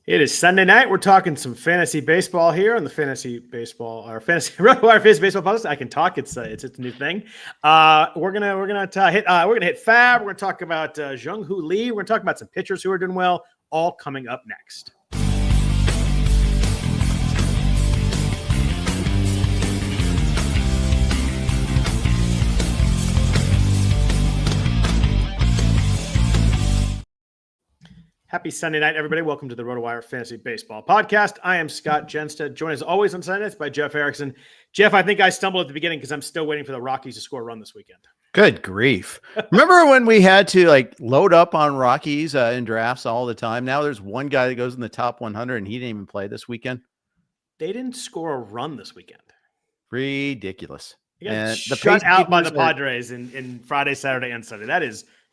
It is Sunday night. We're talking some fantasy baseball here on the fantasy baseball or fantasy fantasy baseball podcast. I can talk. It's a new thing. We're gonna hit FAAB. We're gonna talk about Jung Lee. We're gonna talk about some pitchers who are doing well. All coming up next. Happy Sunday night, everybody. Welcome to the RotoWire Fantasy Baseball Podcast. I am Scott Jenstad, joined as always on Sundays by Jeff Erickson. Jeff, I think I stumbled at the beginning because I'm still waiting for the Rockies to score a run this weekend. Good grief. Remember when we had to load up on Rockies in drafts all the time? Now there's one guy that goes in the top 100 and he didn't even play this weekend. They didn't score a run this weekend. Ridiculous. And shut out by the Padres in Friday, Saturday, and Sunday.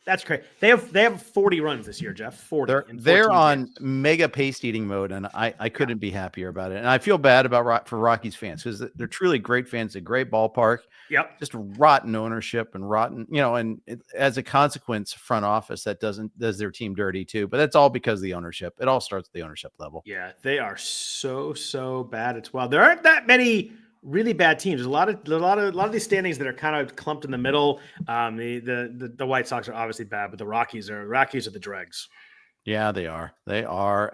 That's crazy. They have 40 runs this year, Jeff. 40. They're on mega paste eating mode, and I couldn't be happier about it. And I feel bad for Rockies fans because they're truly great fans, a great ballpark. Yep. Just rotten ownership and rotten, as a consequence, front office that does their team dirty too. But that's all because of the ownership. It all starts at the ownership level. Yeah, they are so bad. It's wild. There aren't that many really bad teams. There's a lot of these standings that are kind of clumped in the middle. The White Sox are obviously bad, but the Rockies are the dregs. Yeah, they are. They are.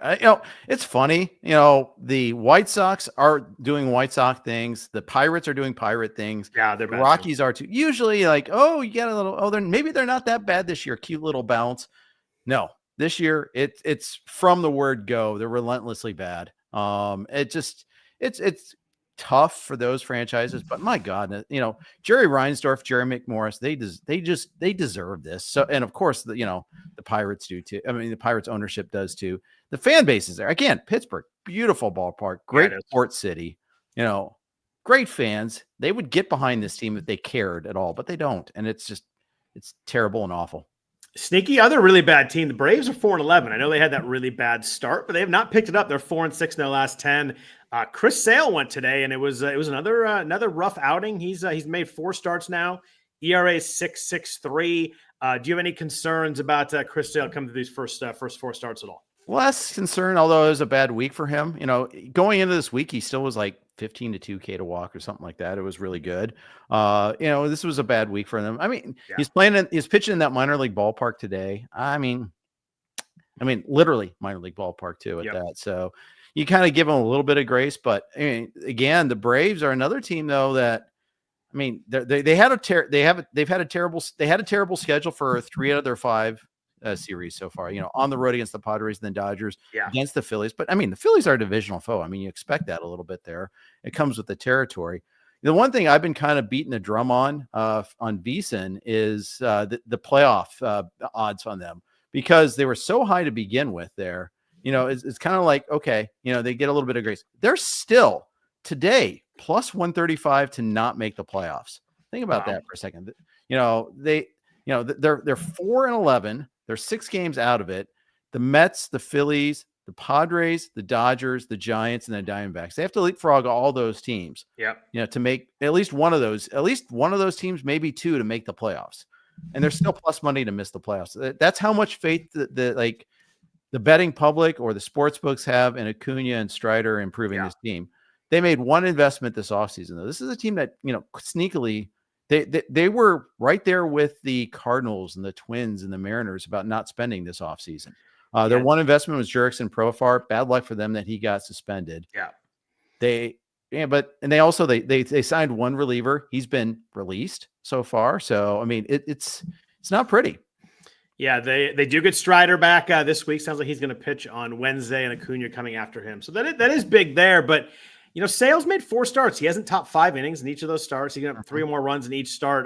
It's funny. The White Sox are doing White Sox things. The Pirates are doing Pirate things. Yeah, they're bad. The Rockies are too. Usually, you get a little. Maybe they're not that bad this year. Cute little bounce. No, this year it's from the word go. They're relentlessly bad. It's tough for those franchises, but my God, Jerry Reinsdorf, Jerry McMorris, they deserve this. So, and of course, the Pirates do too. I mean, the Pirates ownership does too. The fan base is there. Again, Pittsburgh, beautiful ballpark, great port city, great fans. They would get behind this team if they cared at all, but they don't. And it's terrible and awful. Sneaky other really bad team. The Braves are 4-11. I know they had that really bad start, but they have not picked it up. They're 4-6 in their last 10. Chris Sale went today, and it was another rough outing. He's made 4 starts now. ERA is 6.63. Do you have any concerns about Chris Sale coming to these first 4 starts at all? Less concerned, although it was a bad week for him. Going into this week, he still was 15 to 2K to walk or something like that. It was really good. This was a bad week for them. I mean, yeah. He's pitching in that minor league ballpark today. I mean, literally minor league ballpark too at that. So you kind of give them a little bit of grace, but again, the Braves are another team though that, they had a terrible schedule for 3 out of their 5 series so far, on the road against the Padres and the Dodgers, against the Phillies. But the Phillies are a divisional foe. You expect that a little bit there. It comes with the territory. The one thing I've been kind of beating the drum on VSiN is the playoff odds on them, because they were so high to begin with there. It's kind of okay, they get a little bit of grace. They're still today plus 135 to not make the playoffs. Think about that for a second. They're 4-11. They're 6 games out of it. The Mets, the Phillies, the Padres, the Dodgers, the Giants, and the Diamondbacks. They have to leapfrog all those teams. To make at least one of those teams, maybe 2, to make the playoffs. And they're still plus money to miss the playoffs. That's how much faith the betting public or the sports books have in Acuna and Strider improving this team. They made one investment this offseason, though. This is a team that, sneakily, They were right there with the Cardinals and the Twins and the Mariners about not spending this offseason. Their one investment was Jurickson Profar. Bad luck for them that he got suspended. They signed one reliever. He's been released so far. So it's not pretty. Yeah, they do get Strider back this week. Sounds like he's going to pitch on Wednesday, and Acuna coming after him. So that is big there, but. Sale's made 4 starts. He hasn't topped 5 innings in each of those starts. He got 3 or more runs in each start.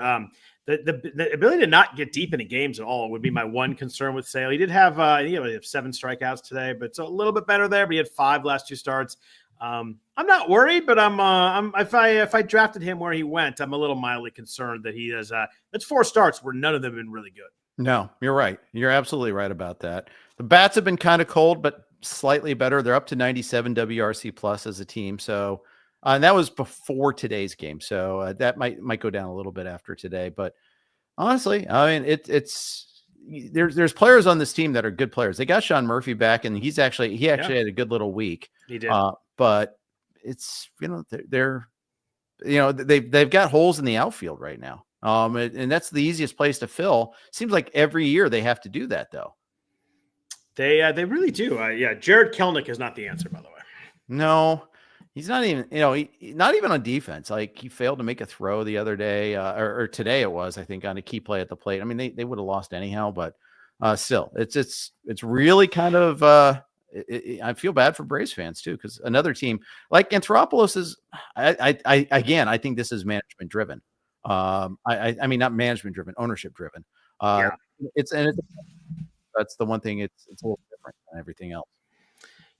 The ability to not get deep into games at all would be my one concern with Sale. He did have 7 strikeouts today, but it's a little bit better there. But he had 5 last 2 starts. I'm not worried, but if I drafted him where he went, I'm a little mildly concerned that he has. That's 4 starts where none of them have been really good. No, you're right. You're absolutely right about that. The bats have been kind of cold, but slightly better. They're up to 97 WRC plus as a team. So, and that was before today's game. So that might go down a little bit after today, but honestly, it's there's players on this team that are good players. They got Sean Murphy back, and he actually had a good little week. He did. But it's, they've got holes in the outfield right now. And that's the easiest place to fill. Seems like every year they have to do that, though. They really do. Jared Kelenic is not the answer, by the way. No, he's not even, not even on defense. Like, he failed to make a throw the other day, or today it was, I think, on a key play at the plate. I mean, they would have lost anyhow, but still, it's really kind of, I feel bad for Braves fans too, because another team like Anthopoulos is, I think this is management driven. I mean, not management driven, ownership driven. That's the one thing. It's a little different than everything else.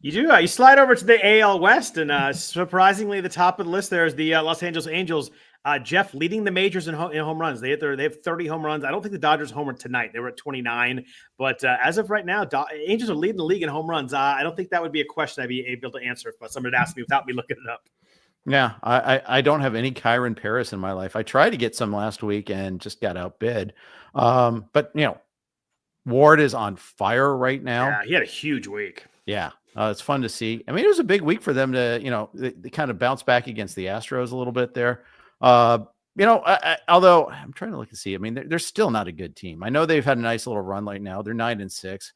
You do. You slide over to the AL West, and surprisingly, the top of the list there is the Los Angeles Angels. Jeff leading the majors in home runs. They have 30 home runs. I don't think the Dodgers homered tonight. They were at 29. But as of right now, Angels are leading the league in home runs. I don't think that would be a question I'd be able to answer if somebody asked me without me looking it up. Yeah, I don't have any Kyron Paris in my life. I tried to get some last week and just got outbid. But Ward is on fire right now. Yeah, he had a huge week. Yeah, it's fun to see. I mean, it was a big week for them to, they kind of bounce back against the Astros a little bit there. Although I'm trying to look and see, I mean, they're still not a good team. I know they've had a nice little run right now. They're 9-6.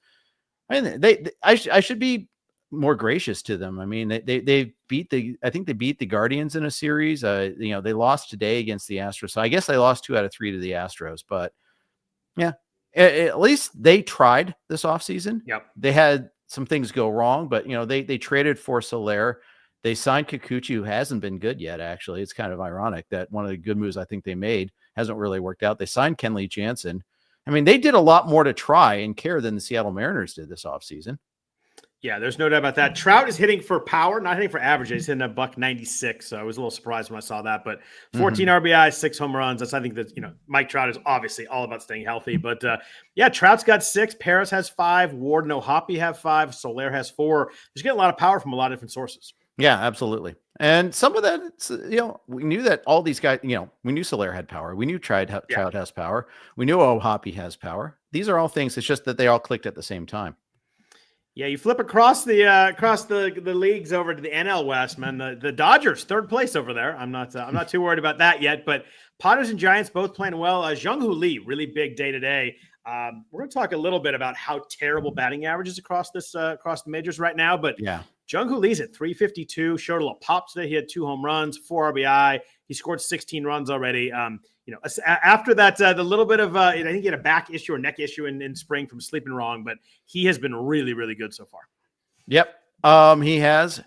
I mean, I should be more gracious to them. I mean, they beat the Guardians in a series. They lost today against the Astros. So I guess they lost 2 out of 3 to the Astros, but yeah, at least they tried this offseason. Yep. They had some things go wrong, but they traded for Soler. They signed Kikuchi, who hasn't been good yet. Actually, it's kind of ironic that one of the good moves I think they made hasn't really worked out. They signed Kenley Jansen. I mean, they did a lot more to try and care than the Seattle Mariners did this offseason. Yeah, there's no doubt about that. Trout is hitting for power, not hitting for average. He's hitting $196. So I was a little surprised when I saw that. But 14 RBIs, 6 home runs. I think that Mike Trout is obviously all about staying healthy. But Trout's got 6. Paris has 5. Ward and O'Hoppe have 5. Soler has 4. There's getting a lot of power from a lot of different sources. Yeah, absolutely. And some of that, we knew that all these guys, we knew Soler had power. We knew Trout has power. We knew O'Hoppe has power. These are all things. It's just that they all clicked at the same time. Yeah, you flip across the leagues over to the NL West, man. The Dodgers, 3rd place over there. I'm not too worried about that yet. But Padres and Giants both playing well. Jung Lee, really big day today. We're going to talk a little bit about how terrible batting average is across the majors right now. But yeah, Jung Lee's at 352. Showed a little pop today. He had 2 home runs, 4 RBI. He scored 16 runs already. After that, the little bit of, I think he had a back issue or neck issue in spring from sleeping wrong, but he has been really, really good so far. Yep. He has.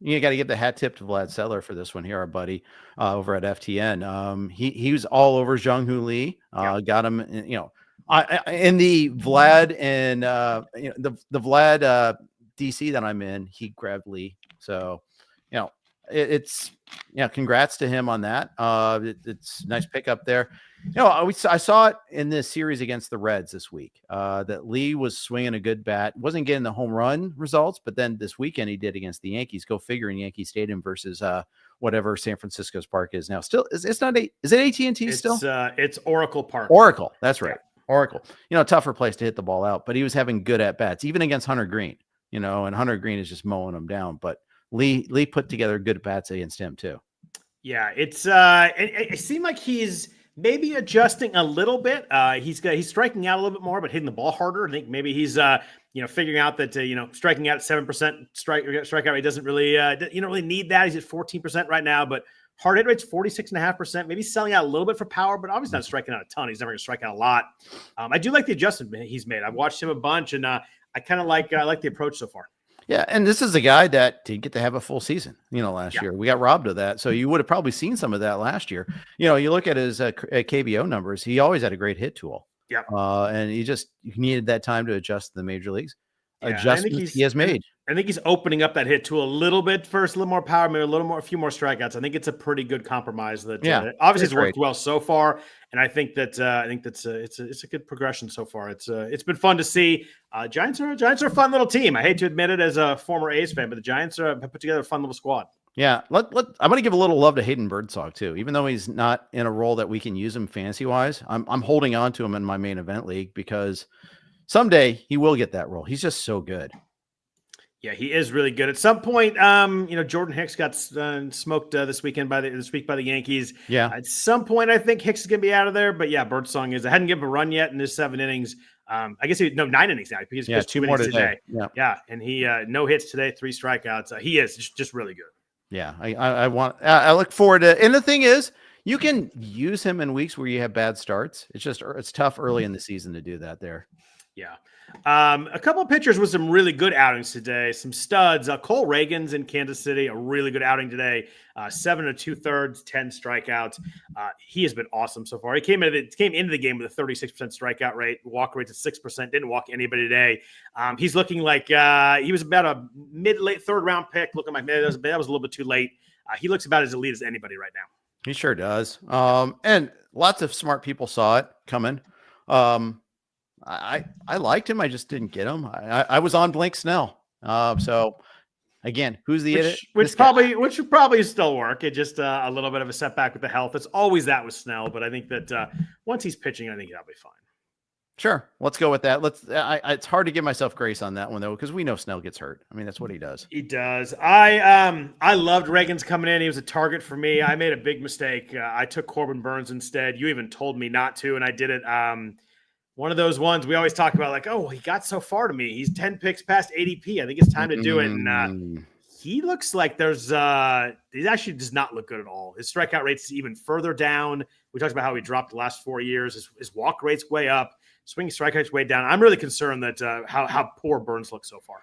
You got to give the hat tip to Vlad Sedler for this one here, our buddy over at FTN. He was all over Jung Lee. Got him, in the Vlad and the Vlad DC that I'm in, he grabbed Lee. So, it's congrats to him on that. It's a nice pickup there. I saw it in this series against the Reds this week that Lee was swinging a good bat, wasn't getting the home run results, but then this weekend he did against the Yankees. Go figure, in Yankee Stadium versus whatever San Francisco's park is now. Still, it's not is it AT&T still? It's Oracle Park. Oracle, that's right. Yeah. Oracle. Tougher place to hit the ball out, but he was having good at bats, even against Hunter Greene. And Hunter Greene is just mowing him down, but Lee put together good bats against him too. Yeah, it's it seemed like he's maybe adjusting a little bit. He's striking out a little bit more, but hitting the ball harder. I think maybe he's figuring out that striking out at 7% strikeout rate doesn't really you don't really need that. He's at 14% right now, but hard hit rate's 46.5%. Maybe selling out a little bit for power, but obviously not striking out a ton. He's never going to strike out a lot. I do like the adjustment he's made. I've watched him a bunch, and I kind of like the approach so far. Yeah, and this is a guy that did get to have a full season, last year. We got robbed of that. So you would have probably seen some of that last year. You look at his KBO numbers, he always had a great hit tool. Yeah. And you needed that time to adjust to the major leagues. Adjustments he has made. I think he's opening up that hit tool a little bit first, a little more power, maybe a few more strikeouts. I think it's a pretty good compromise. That obviously it's worked well so far, and I think that's it's a good progression so far. It's been fun to see. Giants are a fun little team. I hate to admit it as a former A's fan, but the Giants have put together a fun little squad. Yeah, I'm going to give a little love to Hayden Birdsong too, even though he's not in a role that we can use him fantasy wise. I'm holding on to him in my main event league because someday he will get that role. He's just so good. Yeah, he is really good. At some point, Jordan Hicks got smoked this week by the Yankees. Yeah. At some point, I think Hicks is going to be out of there. But yeah, Birdsong is. I hadn't given him a run yet in his 7 innings. I guess 9 innings now. He's pitched 2 innings today. Yeah, and he no hits today, 3 strikeouts. He is just really good. Yeah, I look forward to. And the thing is, you can use him in weeks where you have bad starts. It's tough early in the season to do that there. Yeah. A couple of pitchers with some really good outings today. Some studs. Cole Ragans in Kansas City, a really good outing today. 7 2/3, 10 strikeouts. He has been awesome so far. He came into the game with a 36% strikeout rate. Walk rate's at 6%. Didn't walk anybody today. He's looking like he was about a mid-late 3rd round pick. Looking like that was a little bit too late. He looks about as elite as anybody right now. He sure does. And lots of smart people saw it coming. I liked him. I just didn't get him. I was on Blake Snell. So again, who's the idiot? Which would probably still work. It just a little bit of a setback with the health. It's always that with Snell, but I think that once he's pitching, I think he'll be fine. Sure, let's go with that. It's hard to give myself grace on that one though, because we know Snell gets hurt. I mean, that's what he does. He does. I loved Ragans coming in. He was a target for me. I made a big mistake. I took Corbin Burns instead. You even told me not to, and I did it. One of those ones we always talk about, like, oh, he got so far to me. He's 10 picks past ADP. I think it's time to do it. And he looks like he actually does not look good at all. His strikeout rate's even further down. We talked about how he dropped the last 4 years. His walk rate's way up. Swinging strike rate's way down. I'm really concerned that how poor Burns looks so far.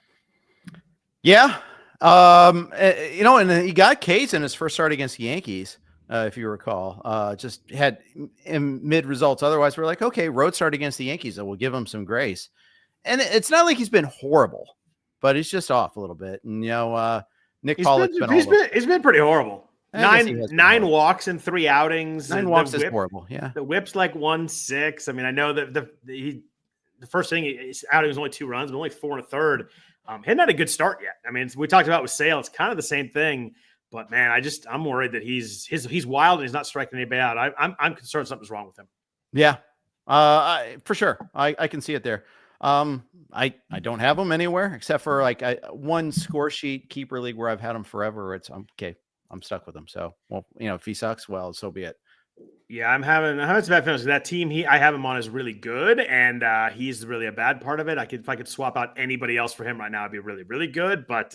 Yeah. And he got K's in his first start against the Yankees. If you recall, just had mid results. Otherwise, we're like, okay, road start against the Yankees, so we'll give him some grace. And it's not like he's been horrible, but he's just off a little bit. And Nick Pollock's he's been pretty horrible. 9 walks in 3 outings. 9 walks is horrible. Yeah, the whip's like 1.6. I mean, I know that the first inning his outing was only 2 runs, but only 4 1/3. He hadn't had a good start yet. I mean, we talked about with Sale, it's kind of the same thing. But man, I'm worried that he's wild and he's not striking anybody out. I'm concerned something's wrong with him. Yeah, for sure. I can see it there. I don't have him anywhere except for like one score sheet keeper league where I've had him forever. I'm stuck with him. So, well, if he sucks, well, so be it. Yeah, I'm having some bad feelings. That team I have him on is really good, and he's really a bad part of it. If I could swap out anybody else for him right now, I'd be really, really good. But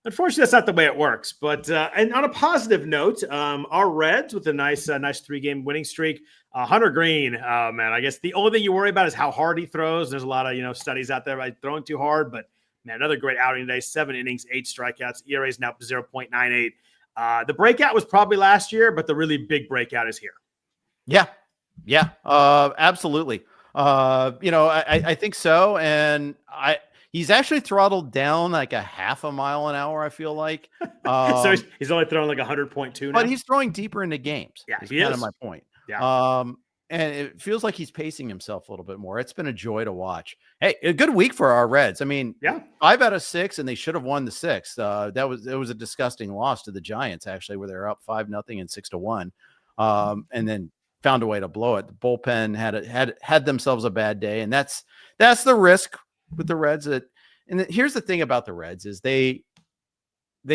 unfortunately, that's not the way it works. But and on a positive note, our Reds with a nice 3-game winning streak. Hunter Greene, man, I guess the only thing you worry about is how hard he throws. There's a lot of studies out there about throwing too hard, but man, another great outing today. 7 innings, 8 strikeouts. ERA is now 0.98. The breakout was probably last year, but the really big breakout is here. Yeah, absolutely. I think so, and he's actually throttled down like a 0.5 mile an hour, I feel like. So he's only throwing like 100.2 now. But he's throwing deeper into games. Yeah, that's kind of my point. Yeah. And it feels like he's pacing himself a little bit more. It's been a joy to watch. Hey, a good week for our Reds. I mean, 5 out of 6, and they should have won the 6th. It was a disgusting loss to the Giants, actually, where they're up 5-0 and 6-1. And then found a way to blow it. The bullpen had themselves a bad day, and that's the risk with the Reds. Here's the thing about the Reds is they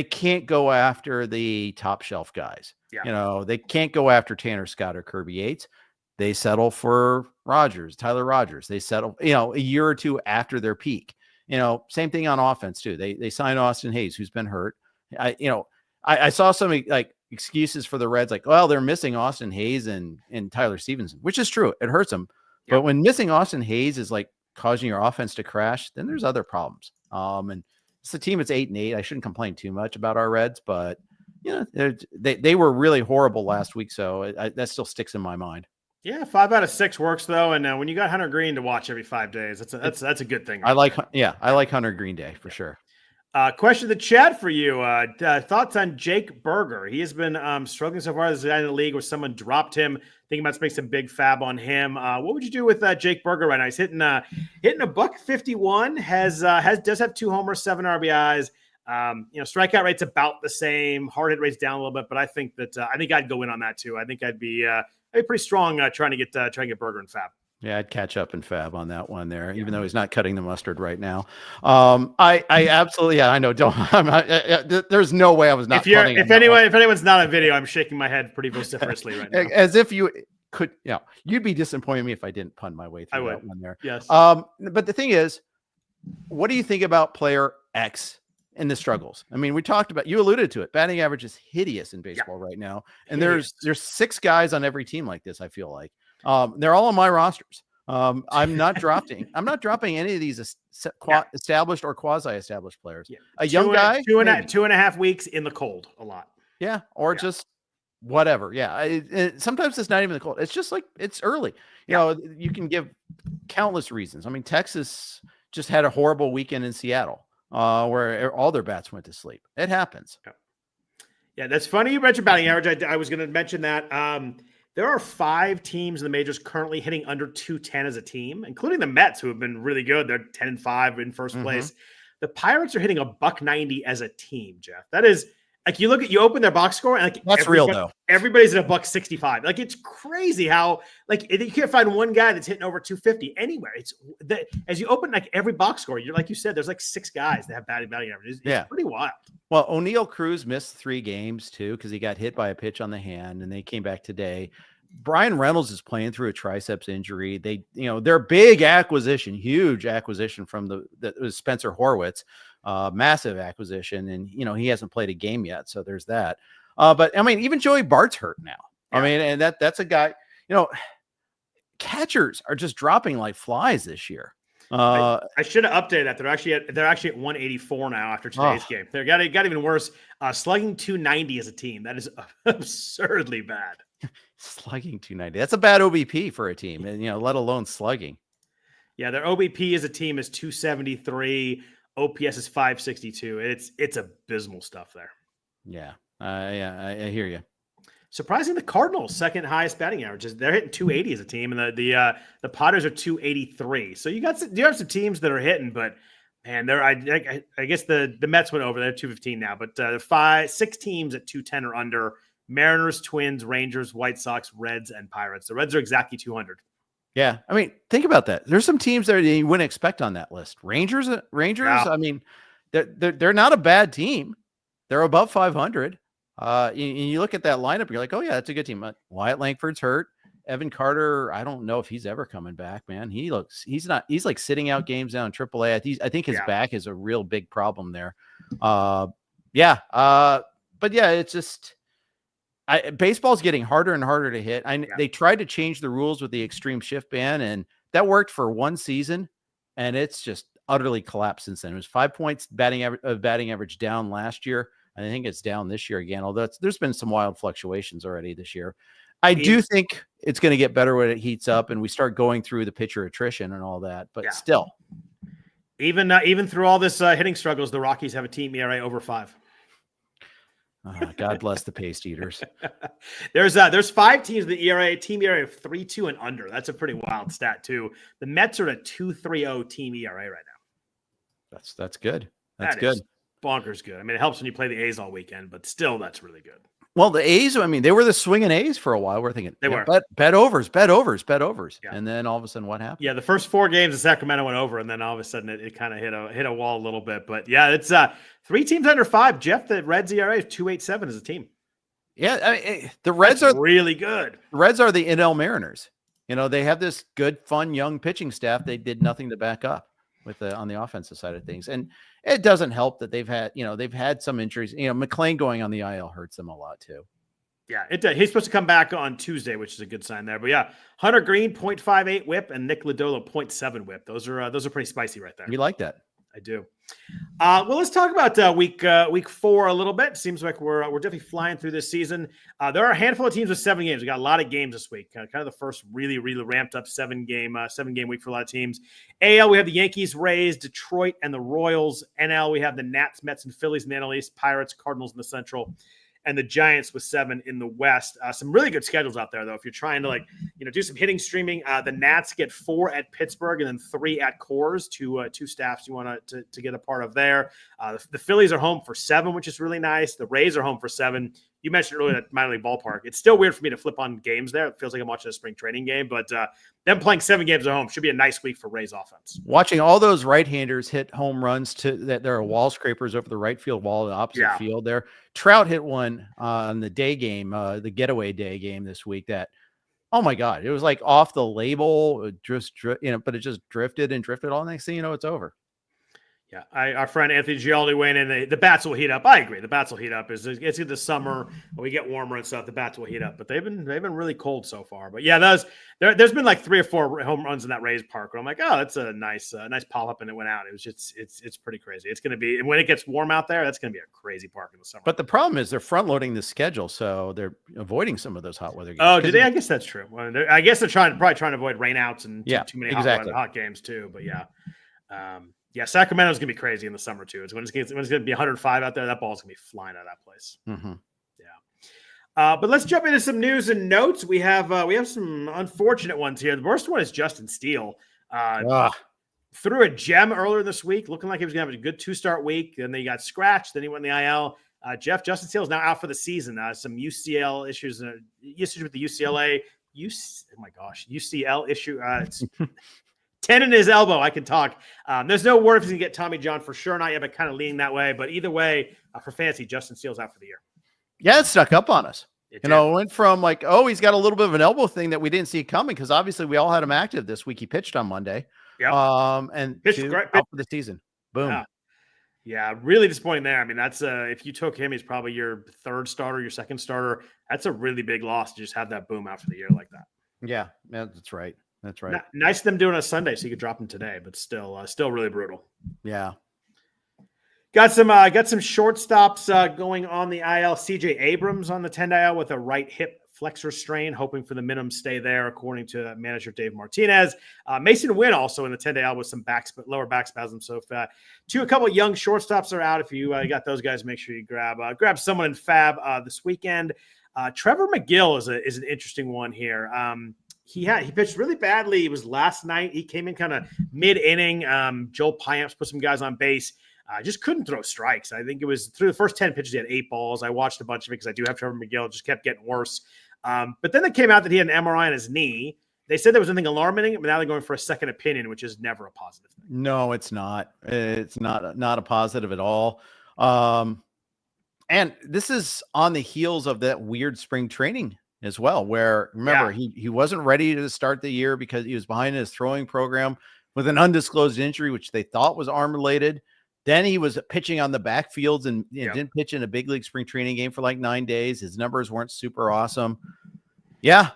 can't go after the top shelf guys. Yeah. They can't go after Tanner Scott or Kirby Yates. They settle for Tyler Rogers. They settle, a year or 2 after their peak. Same thing on offense too. They sign Austin Hayes, who's been hurt. I saw some like excuses for the Reds, like, well, they're missing Austin Hayes and Tyler Stevenson, which is true. It hurts them. Yeah. But when missing Austin Hayes is like causing your offense to crash, then there's other problems. And it's a team that's 8-8. I shouldn't complain too much about our Reds, but they were really horrible last week. So that still sticks in my mind. Yeah, 5 out of 6 works though, and when you got Hunter Greene to watch every 5 days, that's a good thing. I like Hunter Greene Day for sure. Question in the chat for you: thoughts on Jake Berger? He has been struggling so far. This guy in the league where someone dropped him. Thinking about making some big fab on him. What would you do with Jake Berger right now? He's hitting a $151. Does have 2 homers, 7 RBIs. Strikeout rate's about the same. Hard hit rate's down a little bit, but I think I'd go in on that too. I think I'd be pretty strong trying to get Burger and FAAB. Yeah, I'd catch up in FAAB on that one there, even though he's not cutting the mustard right now. I absolutely, I know. There's no way I was not. If anyone's not on video, I'm shaking my head pretty vociferously right now, as if you could. You'd be disappointed in me if I didn't pun my way through that one there. Yes. But the thing is, what do you think about player X and the struggles? I mean, you alluded to it. Batting average is hideous in baseball right now, and there's 6 guys on every team like this. I feel like. They're all on my rosters. I'm not dropping any of these established or quasi-established players. Yeah. A young guy, 2.5 weeks in the cold, a lot. Yeah, or just whatever. Yeah, sometimes it's not even the cold. It's just like it's early. You can give countless reasons. I mean, Texas just had a horrible weekend in Seattle, where all their bats went to sleep. It happens. Yeah, that's funny you mentioned batting average. I was going to mention that. There are 5 teams in the majors currently hitting under 210 as a team, including the Mets, who have been really good. They're 10-5 in first place. The Pirates are hitting $190 as a team, Jeff. That is like you open their box score and that's real though. Everybody's at $165. Like it's crazy how you can't find one guy that's hitting over 250 anywhere. It's as you open every box score, you're like you said, there's 6 guys that have batting average. It's pretty wild. Well, O'Neal Cruz missed 3 games too because he got hit by a pitch on the hand, and they came back today. Brian Reynolds is playing through a triceps injury. Their big acquisition, huge acquisition from was Spencer Horwitz, massive acquisition, and he hasn't played a game yet, so there's that. But I mean, even Joey Bart's hurt now. Yeah. I mean, and that's a guy. Catchers are just dropping like flies this year. I should have updated that. They're actually at 184 now after today's game. They got even worse. Slugging 290 as a team. That is absurdly bad. Slugging 290. That's a bad OBP for a team, and let alone slugging. Yeah, their OBP as a team is 273. OPS is 562. It's abysmal stuff there. Yeah, I hear you. Surprising, the Cardinals second highest batting averages. They're hitting 280 as a team, and the Padres are 283. So you have some teams that are hitting, but man, I guess the Mets went over. They're 215 now, but 6 teams at 210 or under. Mariners, Twins, Rangers, White Sox, Reds, and Pirates. The Reds are exactly 200. Yeah, I mean, think about that. There's some teams there that you wouldn't expect on that list. Rangers. Yeah. I mean, they're not a bad team. They're above 500. You look at that lineup, you're like, oh yeah, that's a good team. Wyatt Langford's hurt. Evan Carter, I don't know if he's ever coming back, man. He's like sitting out games now in AAA. I think his back is a real big problem there. But yeah, it's just. Baseball's getting harder and harder to hit. They tried to change the rules with the extreme shift ban, and that worked for one season, and it's just utterly collapsed since then. It was 5 points batting average down last year. And I think it's down this year again, although there's been some wild fluctuations already this year. I do think it's going to get better when it heats up and we start going through the pitcher attrition and all that, but still. Even through all this hitting struggles, the Rockies have a team ERA over 5. God bless the paste eaters. There's 5 teams with the team ERA of 3.2 and under. That's a pretty wild stat too. The Mets are at a 2.30 team ERA right now. That's good. That's good. Bonkers good. I mean, it helps when you play the A's all weekend, but still, that's really good. Well, the A's, I mean, they were the swinging A's for a while. We're thinking they were bet overs. Yeah. And then all of a sudden what happened? Yeah. The first 4 games in Sacramento went over, and then all of a sudden it kind of hit a wall a little bit, but yeah, it's 3 teams under 5. Jeff, the Reds ERA is 2.87 as a team. Yeah. I mean, the Reds are really good. The Reds are the NL Mariners. They have this good, fun, young pitching staff. They did nothing to back up on the offensive side of things. And it doesn't help that they've had some injuries. McClain going on the IL hurts them a lot too. Yeah, he's supposed to come back on Tuesday, which is a good sign there. But yeah, Hunter Greene 0.58 WHIP and Nick Lodolo 0.7 WHIP. Those are pretty spicy right there. You like that? I do. Well, let's talk about week 4 a little bit. Seems like we're definitely flying through this season. There are a handful of teams with 7 games. We got a lot of games this week. Kind of the first really ramped up 7 game week for a lot of teams. AL, we have the Yankees, Rays, Detroit, and the Royals. NL, we have the Nats, Mets, and Phillies in the NL East, Pirates, Cardinals in the Central. and the Giants with 7 in the West. Some really good schedules out there, though. If you're trying to do some hitting streaming, the Nats get 4 at Pittsburgh and then 3 at Coors, two staffs you want to get a part of there. The Phillies are home for 7, which is really nice. The Rays are home for 7. You mentioned earlier that minor league ballpark. It's still weird for me to flip on games there. It feels like I'm watching a spring training game, but them playing 7 games at home should be a nice week for Rays offense. Watching all those right-handers hit home runs that there are wall scrapers over the right field wall, the opposite field there. Trout hit one on the day game, the getaway day game this week that, oh my God, it was like off the label, but it just drifted and drifted. All next thing you know, it's over. Yeah, our friend Anthony Gialdi went in. The bats will heat up. I agree. The bats will heat up. As it gets into summer, when we get warmer and stuff, the bats will heat up. But they've been really cold so far. But yeah, there's been like 3 or 4 home runs in that Rays park where I'm like, oh, that's a nice pop up, and it went out. It was just it's pretty crazy. It's going to be, and when it gets warm out there, that's going to be a crazy park in the summer. But the problem is they're front loading the schedule, so they're avoiding some of those hot weather games. Oh, did they? I guess that's true. Well, I guess they're probably trying to avoid rainouts and too many hot games too. But yeah. Yeah, Sacramento's going to be crazy in the summer, too. When it's going to be 105 out there, that ball's going to be flying out of that place. Mm-hmm. Yeah. But let's jump into some news and notes. We have some unfortunate ones here. The worst one is Justin Steele. Threw a gem earlier this week, looking like he was going to have a good 2-start week. Then he got scratched. Then he went in the IL. Justin Steele is now out for the season. Some UCL issues with the UCLA. UCL issue. It's 10 in his elbow. I can talk. There's no word if he's going to get Tommy John for sure. Not yet, but kind of leaning that way. But either way, for fantasy, Justin Steele's out for the year. Yeah, it snuck up on us. It went from like, oh, he's got a little bit of an elbow thing that we didn't see coming because obviously we all had him active this week. He pitched on Monday. Yeah. And pitched out for the season. Boom. Yeah, really disappointing there. I mean, that's if you took him, he's probably your 3rd starter, your 2nd starter. That's a really big loss to just have that boom out for the year like that. Yeah, that's right. That's right. Nice of them doing it on Sunday, so you could drop him today, but still really brutal. Yeah. Got some shortstops going on the IL. CJ Abrams on the 10-day IL with a right hip flexor strain, hoping for the minimum stay there, according to manager Dave Martinez. Masyn Winn also in the 10-day IL with some lower back spasms. So if a couple of young shortstops are out, if you got those guys, make sure you grab someone in FAAB this weekend. Trevor Megill is an interesting one here. He pitched really badly. It was last night. He came in kind of mid-inning. Joel Payamps put some guys on base. Just couldn't throw strikes. I think it was through the first 10 pitches, he had 8 balls. I watched a bunch of it because I do have Trevor Megill. It just kept getting worse. But then it came out that he had an MRI on his knee. They said there was nothing alarming, but now they're going for a second opinion, which is never a positive thing. No, it's not. It's not a positive at all. And this is on the heels of that weird spring training as well, where remember he wasn't ready to start the year because he was behind in his throwing program with an undisclosed injury, which they thought was arm related. Then he was pitching on the backfields and didn't pitch in a big league spring training game for like 9 days. His numbers weren't super awesome. Yeah.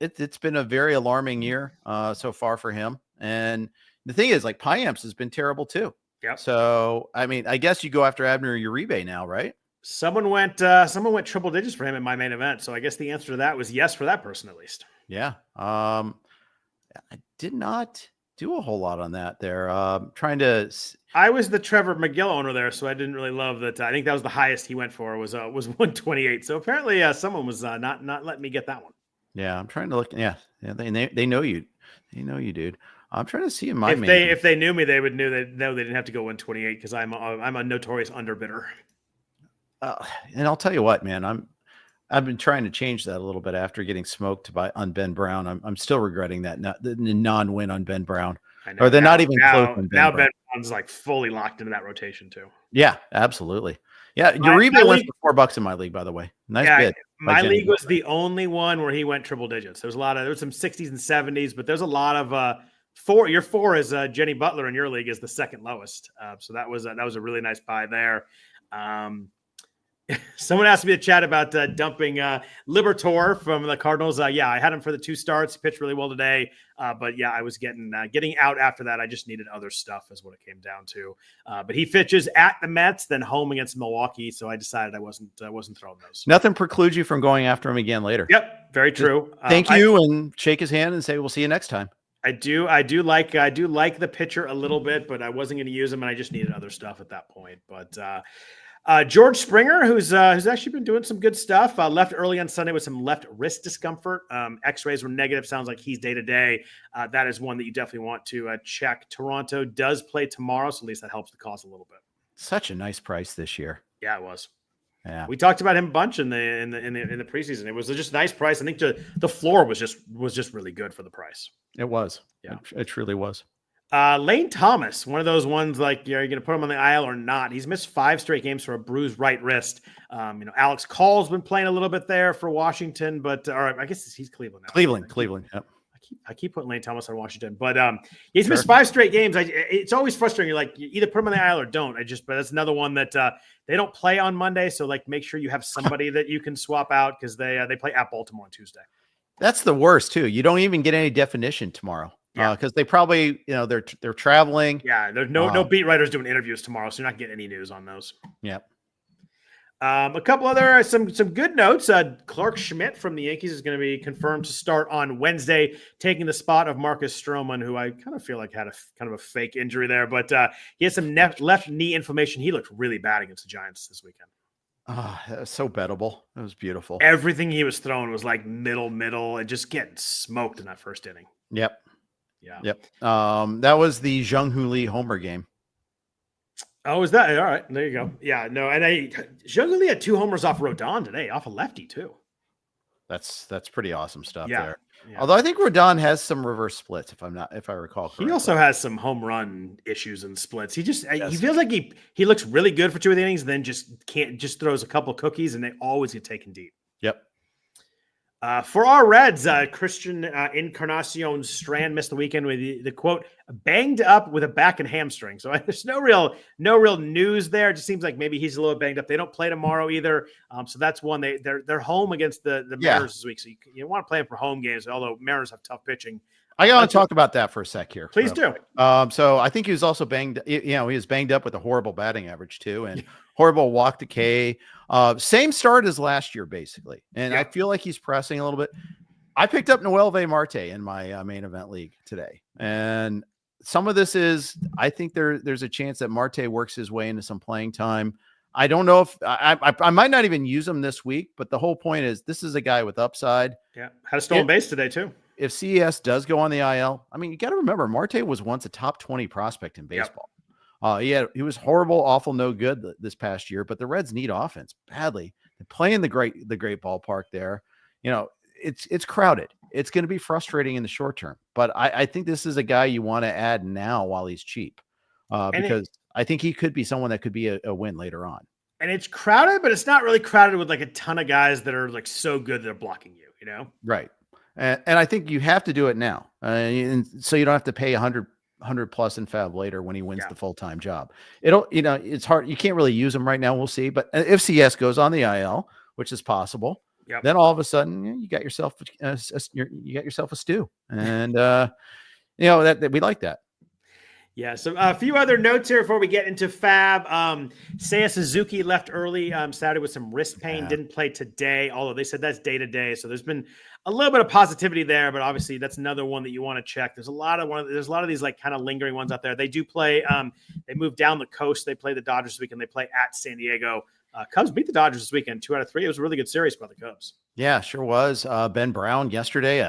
It's been a very alarming year so far for him. And the thing is, like, Payamps has been terrible too. Yeah. So, I mean, I guess you go after Abner Uribe now, right? Someone went triple digits for him in my main event. So I guess the answer to that was yes for that person at least. Yeah. I did not do a whole lot on that there. I was the Trevor Megill owner there, so I didn't really love that. I think that was the highest he went for was 128. So apparently someone was not letting me get that one. Yeah, I'm trying to look. Yeah, they know you. They know you, dude. I'm trying to see in my if they knew me, they would know they didn't have to go 128 because I'm a notorious underbidder. And I'll tell you what, man, I've been trying to change that a little bit after getting smoked on Ben Brown. I'm still regretting that the non-win on Ben Brown. Or they're not even close. Now Ben Brown's like fully locked into that rotation too. Yeah, absolutely. Yeah, Uribe went for $4 in my league, by the way. Nice bid. My league was the only one where he went triple digits. There was some 60s and 70s, but there's a lot of 4. Your 4 is Jenny Butler in your league is the second lowest. So that was a really nice buy there. Someone asked me to chat about dumping Liberatore from the Cardinals. Yeah, I had him for the 2 starts. He pitched really well today. But yeah, I was getting out after that. I just needed other stuff is what it came down to. But he pitches at the Mets, then home against Milwaukee. So I decided I wasn't throwing those. Nothing precludes you from going after him again later. Yep, very true. Thank you, and shake his hand and say we'll see you next time. I do like the pitcher a little bit, but I wasn't going to use him, and I just needed other stuff at that point. But George Springer, who's actually been doing some good stuff, left early on Sunday with some left wrist discomfort. X-rays were negative. Sounds like he's day-to-day. That is one that you definitely want to check. Toronto does play tomorrow, so at least that helps the cause a little bit. Such a nice price this year. Yeah, it was. Yeah, we talked about him a bunch in the preseason. It was just a nice price. I think the floor was just really good for the price. It was. Yeah, it truly was. Lane Thomas, one of those ones like, are you going to put him on the IL or not? He's missed 5 straight games for a bruised right wrist. Alex Call's been playing a little bit there for Washington, but I guess he's Cleveland now. Cleveland. Yep. I keep putting Lane Thomas on Washington, but he's missed 5 straight games. It's always frustrating. You're like, you either put him on the IL or don't. But that's another one that they don't play on Monday, so like make sure you have somebody that you can swap out because they play at Baltimore on Tuesday. That's the worst too. You don't even get any definition tomorrow. Because they probably, they're traveling. Yeah, there's no beat writers doing interviews tomorrow, so you're not getting any news on those. Yep. A couple other some good notes. Clarke Schmidt from the Yankees is going to be confirmed to start on Wednesday, taking the spot of Marcus Stroman, who I kind of feel like had a fake injury there, but he has some left knee inflammation. He looked really bad against the Giants this weekend. Oh, that was so bettable. It was beautiful. Everything he was throwing was like middle, and just getting smoked in that first inning. Yep. Yeah. Yep. That was the Jung Lee homer game. Oh, is that all right? There you go. Yeah, no, and Jung Lee had 2 homers off Rodon today, off a lefty too. That's pretty awesome stuff there. Yeah. Although I think Rodon has some reverse splits, if I recall correctly. He also has some home run issues and splits. He feels like he looks really good for 2 of the innings, and then just throws a couple cookies, and they always get taken deep. Yep. For our Reds, Christian Encarnacion Strand missed the weekend with the quote banged up with a back and hamstring. So there's no real news there. It just seems like maybe he's a little banged up. They don't play tomorrow either. So that's one they're home against the Mariners this week. So you want to play them for home games, although Mariners have tough pitching. I got to talk about that for a sec here. Please do. So I think he was also banged. He was banged up with a horrible batting average too, and horrible walk decay. Same start as last year, basically. And I feel like he's pressing a little bit. I picked up Noel V. Marte in my main event league today, and some of this is I think there's a chance that Marte works his way into some playing time. I don't know if I might not even use him this week, but the whole point is this is a guy with upside. Yeah, had a stolen base today too. If CES does go on the IL, I mean, you got to remember Marte was once a top 20 prospect in baseball. Yep. He was horrible, awful, no good this past year, but the Reds need offense badly. They're playing the great ballpark there. It's crowded. It's going to be frustrating in the short term, but I think this is a guy you want to add now while he's cheap, because I think he could be someone that could be a win later on. And it's crowded, but it's not really crowded with like a ton of guys that are like so good they're blocking you, Right. And I think you have to do it now. And so you don't have to pay 100 plus in FAAB later when he wins the full-time job. It's hard. You can't really use him right now. We'll see. But if CS goes on the IL, which is possible, then all of a sudden you got yourself a stew. And, that we like that. Yeah, so a few other notes here before we get into FAAB. Seiya Suzuki left early Saturday with some wrist pain, didn't play today, although they said that's day-to-day. So there's been a little bit of positivity there, but obviously that's another one that you want to check. There's a lot of these like kind of lingering ones out there. They do play, they moved down the coast. They play the Dodgers this weekend. They play at San Diego. Cubs beat the Dodgers this weekend, 2 out of 3. It was a really good series by the Cubs. Yeah, sure was. Ben Brown yesterday.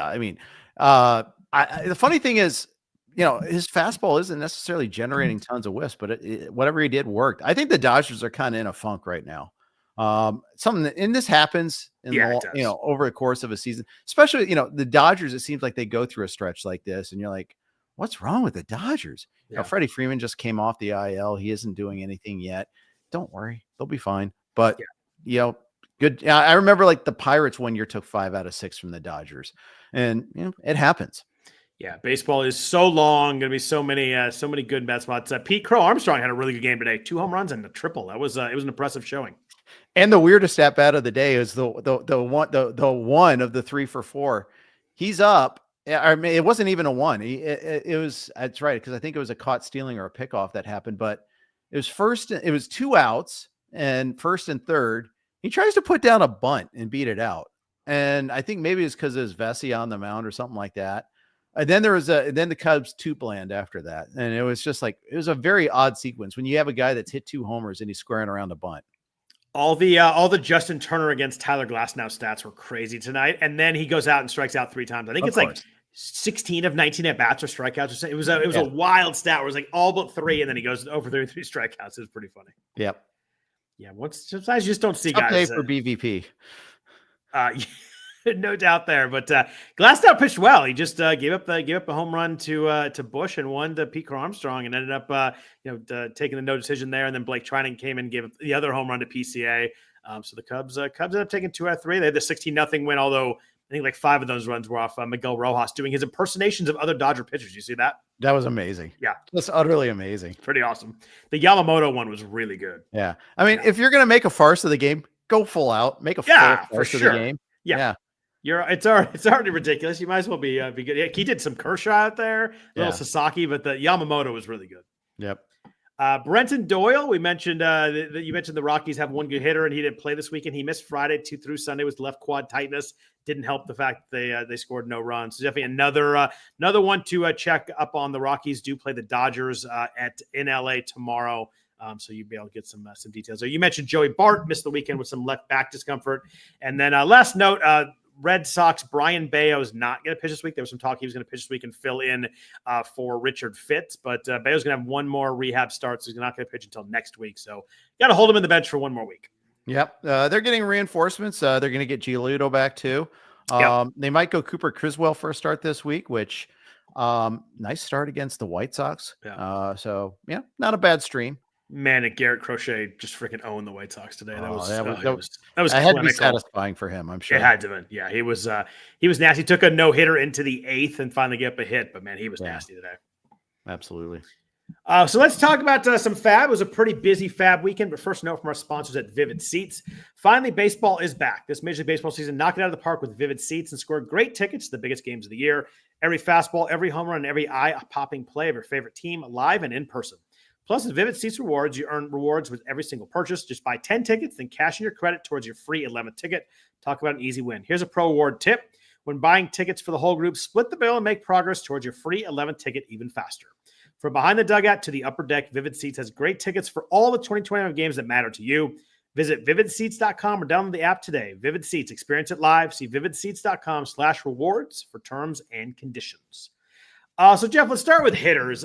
The funny thing is, his fastball isn't necessarily generating tons of whiffs, but whatever he did worked. I think the Dodgers are kind of in a funk right now. This happens over the course of a season, especially, the Dodgers, it seems like they go through a stretch like this and you're like, what's wrong with the Dodgers? Freddie Freeman just came off the IL. He isn't doing anything yet. Don't worry. They'll be fine. But, good. I remember like the Pirates 1 year took 5 out of 6 from the Dodgers, and it happens. Yeah, baseball is so long. Going to be so many good bat spots. Pete Crow Armstrong had a really good game today. 2 home runs and a triple. That was it was an impressive showing. And the weirdest at bat of the day is the one of the 3 for 4. He's up. I mean, it wasn't even a 1. It was. That's right, because I think it was a caught stealing or a pickoff that happened. But it was 2 outs and first and third. He tries to put down a bunt and beat it out. And I think maybe it's because it was Vesey on the mound or something like that. And then then the Cubs 2 bland after that. And it was just like, it was a very odd sequence when you have a guy that's hit 2 homers and he's squaring around a bunt. All the Justin Turner against Tyler Glasnow stats were crazy tonight, and then he goes out and strikes out 3 times. I think like 16 of 19 at bats or strikeouts. It was a wild stat where it was like all but 3, and then he goes over 33 strikeouts. It was pretty funny. Yep. Yeah. Sometimes you just don't see Tough guys day for BVP. No doubt there, but Glasnow pitched well. He just gave up a home run to Bush and one to Pete Armstrong, and ended up taking the no decision there. And then Blake Trinan came in and gave the other home run to PCA. So the Cubs ended up taking 2 out of 3. They had the 16-0 win, although I think like 5 of those runs were off Miguel Rojas doing his impersonations of other Dodger pitchers. You see that? That was amazing. Yeah, that's utterly amazing. Pretty awesome. The Yamamoto one was really good. Yeah, I mean, if you're gonna make a farce of the game, go full out. Make a full farce of the game. Yeah. It's already ridiculous. You might as well be good. He did some Kershaw out there, little Sasaki, but the Yamamoto was really good. Yep. Brenton Doyle, we mentioned you mentioned the Rockies have one good hitter, and he didn't play this weekend. He missed Friday through Sunday with left quad tightness. Didn't help the fact that they scored no runs. So definitely another one to check up on. The Rockies do play the Dodgers in LA tomorrow. So you'll be able to get some details. So you mentioned Joey Bart missed the weekend with some left back discomfort. And then last note, Red Sox, Brayan Bello is not going to pitch this week. There was some talk he was going to pitch this week and fill in for Richard Fitz, but Bello's going to have one more rehab start, so he's not going to pitch until next week. So got to hold him in the bench for one more week. Yep. They're getting reinforcements. They're going to get Giolito back too. They might go Cooper Criswell for a start this week, which nice start against the White Sox. So yeah, not a bad stream. Man, and Garrett Crochet just freaking owned the White Sox today. That was had to be satisfying for him, I'm sure. It had to be. Yeah, he was nasty. Took a no-hitter into the 8th and finally get up a hit, but man, he was nasty today. Absolutely. So let's talk about some FAAB. It was a pretty busy FAAB weekend, but first note from our sponsors at Vivid Seats. Finally, baseball is back. This Major League Baseball season knocked it out of the park with Vivid Seats and scored great tickets to the biggest games of the year. Every fastball, every home run, and every eye-popping play of your favorite team live and in person. Plus, with Vivid Seats Rewards, you earn rewards with every single purchase. Just buy 10 tickets, then cash in your credit towards your free 11th ticket. Talk about an easy win. Here's a pro award tip. When buying tickets for the whole group, split the bill and make progress towards your free 11th ticket even faster. From behind the dugout to the upper deck, Vivid Seats has great tickets for all the 2021 games that matter to you. Visit vividseats.com or download the app today. Vivid Seats. Experience it live. See vividseats.com/rewards for terms and conditions. So, Jeff, let's start with hitters.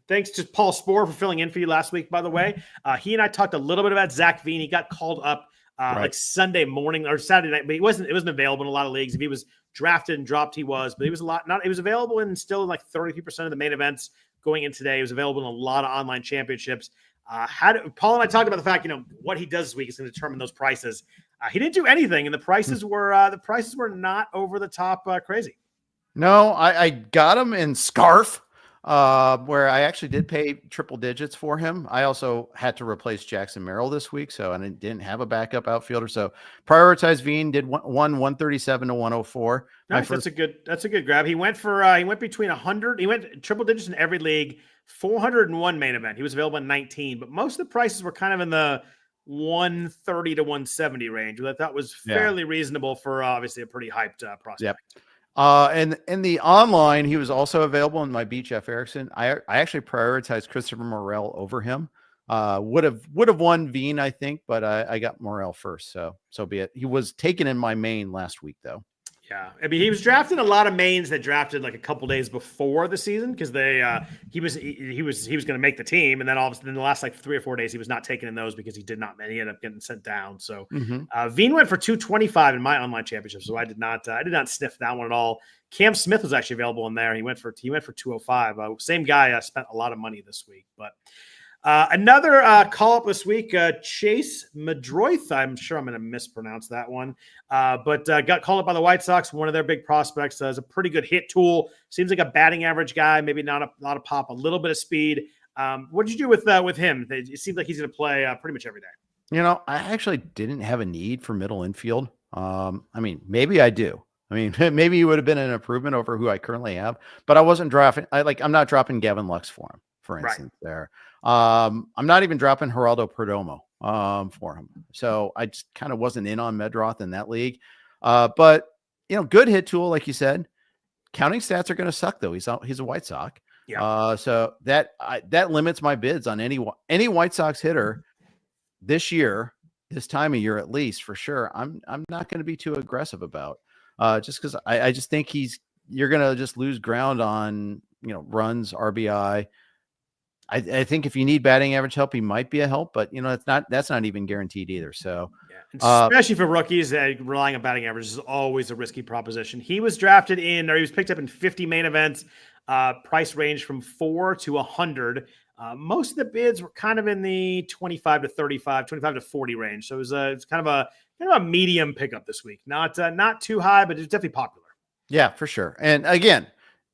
Thanks to Paul Sporer for filling in for you last week, by the way. He and I talked a little bit about Zac Veen. He got called up like Sunday morning or Saturday night, but it wasn't available in a lot of leagues. If he was drafted and dropped, he was, but he was it was available in still in like 33% of the main events going in today. It was available in a lot of online championships. Paul and I talked about the fact, what he does this week is going to determine those prices. He didn't do anything, and the prices were not over the top crazy. No, I got him in Scarf. Where I actually did pay triple digits for him. I also had to replace Jackson Merrill this week, so I didn't have a backup outfielder. So prioritized Veen, did 137 to 104. Nice. That's a good grab. He went between 100. He went triple digits in every league. 401 main event. He was available in 19, but most of the prices were kind of in the 130 to 170 range, which I thought was fairly reasonable for obviously a pretty hyped prospect. Yep. And in the online, he was also available in my beat Jeff Erickson. I actually prioritized Christopher Morel over him. Would have won Veen, I think, but I got Morel first. So be it. He was taken in my main last week, though. Yeah, I mean, he was drafted a lot of mains that drafted like a couple days before the season because he was going to make the team, and then all of a sudden in the last like 3 or 4 days he was not taken in those because he ended up getting sent down. So Veen went for 225 in my online championship, so I did not sniff that one at all. Cam Smith was actually available in there. He went for 205. Same guy spent a lot of money this week, but. Another call up this week, Chase Madroith. I'm sure I'm going to mispronounce that one, but got called up by the White Sox. One of their big prospects is a pretty good hit tool. Seems like a batting average guy, maybe not a lot of pop, a little bit of speed. What did you do with him? It seems like he's going to play pretty much every day. I actually didn't have a need for middle infield. I mean, maybe I do. I mean, maybe he would have been an improvement over who I currently have, but I wasn't drafting. I'm not dropping Gavin Lux for him, for instance, there. I'm not even dropping Geraldo Perdomo for him. So I just kind of wasn't in on Medroth in that league. But good hit tool, like you said. Counting stats are going to suck though. He's a White Sox. Yeah. So that limits my bids on any White Sox hitter this year this time of year, at least for sure, I'm not going to be too aggressive about, just because I just think you're going to just lose ground on, runs, RBI. I think if you need batting average help, he might be a help, but that's not even guaranteed either. So especially for rookies, relying on batting average is always a risky proposition. He was drafted he was picked up in 50 main events, price range from 4 to 100. Most of the bids were kind of in the 25 to 35, 25 to 40 range. So it's kind of a medium pickup this week. Not too high, but it's definitely popular. Yeah, for sure. And again,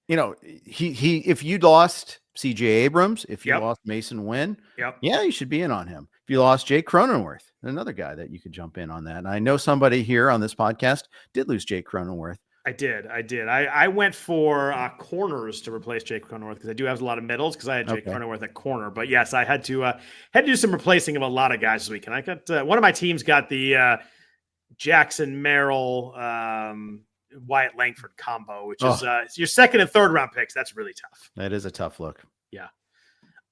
if you'd lost CJ Abrams, if you lost Masyn Winn, yeah, you should be in on him. If you lost Jake Cronenworth, another guy that you could jump in on that. And I know somebody here on this podcast did lose Jake Cronenworth. I did. I went for corners to replace Jake Cronenworth because I do have a lot of middles because I had Jake Cronenworth at corner. But yes, I had to do some replacing of a lot of guys this week. And I got one of my teams got the Jackson Merrill Wyatt Langford combo, which is your second and third round picks. That's really tough. That is a tough look. Yeah.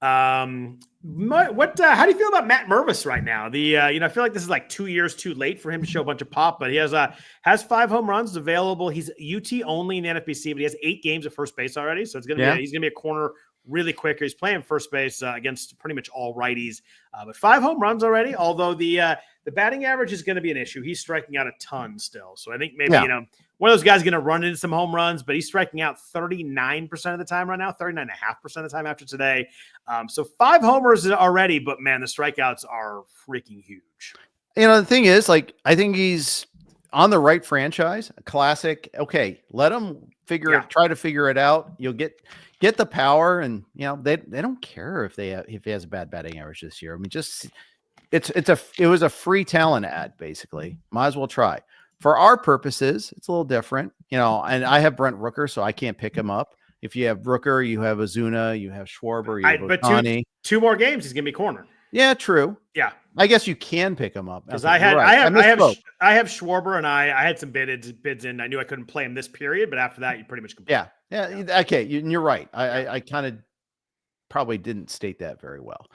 How do you feel about Matt Mervis right now? I feel like this is like 2 years too late for him to show a bunch of pop, but he has 5 home runs available. He's UT only in the NFBC, but he has 8 games at first base already. So he's gonna be a corner really quick. He's playing first base against pretty much all righties, but 5 home runs already. Although the batting average is going to be an issue. He's striking out a ton still. So I think maybe one of those guys is going to run into some home runs, but he's striking out 39% of the time right now, 39.5% of the time after today. So 5 homers already, but man, the strikeouts are freaking huge. The thing is, I think he's on the right franchise. Classic. Okay, let him try to figure it out. You'll get the power, and they don't care if he has a bad batting average this year. I mean, just it was a free talent ad, basically. Might as well try. For our purposes, it's a little different, and I have Brent Rooker, so I can't pick him up. If you have Rooker, you have Ozuna, you have Schwarber, you have Ohtani. Two more games, he's gonna be corner. Yeah, true. Yeah, I guess you can pick him up because I have Schwarber, and I had some bids in. I knew I couldn't play him this period, but after that, you pretty much can play. Yeah. Okay, you're right. I kind of probably didn't state that very well,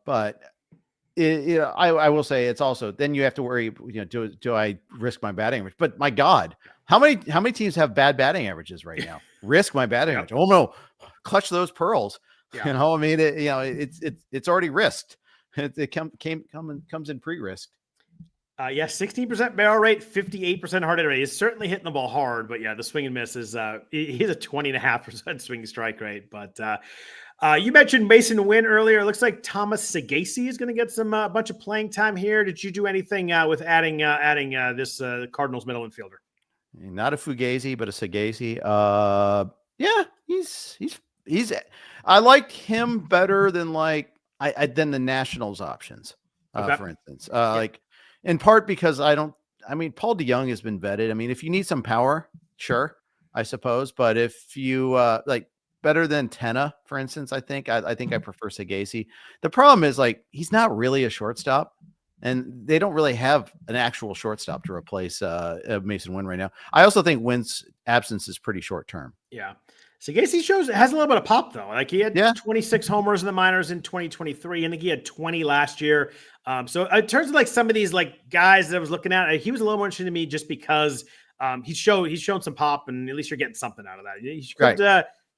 but. I will say it's also then you have to worry. Do I risk my batting average? But my God, how many teams have bad batting averages right now? Risk my batting average? Oh no, clutch those pearls. Yeah. I mean, it's already risked. It comes in pre-risked. 16% barrel rate, 58% hard hit rate. He's certainly hitting the ball hard, but the swing and miss is he's a 20.5% swing strike rate. But you mentioned Masyn Winn earlier. It looks like Thomas Sagasi is going to get some bunch of playing time here. Did you do anything with adding this Cardinals middle infielder? Not a Fugazi, but a Sagasi. Yeah, he's. I liked him better than than the Nationals options, for instance. In part because Paul DeYoung has been vetted. I mean, if you need some power, sure, I suppose. But if you better than Tenna, for instance, I think I prefer Sagasi. The problem is he's not really a shortstop, and they don't really have an actual shortstop to replace Masyn Winn right now. I also think Winn's absence is pretty short term. Yeah. Sagasi has a little bit of pop though. He had 26 homers in the minors in 2023. I think he had 20 last year. So in terms of some of these guys that I was looking at, he was a little more interesting to me just because he's shown some pop, and at least you're getting something out of that. You could,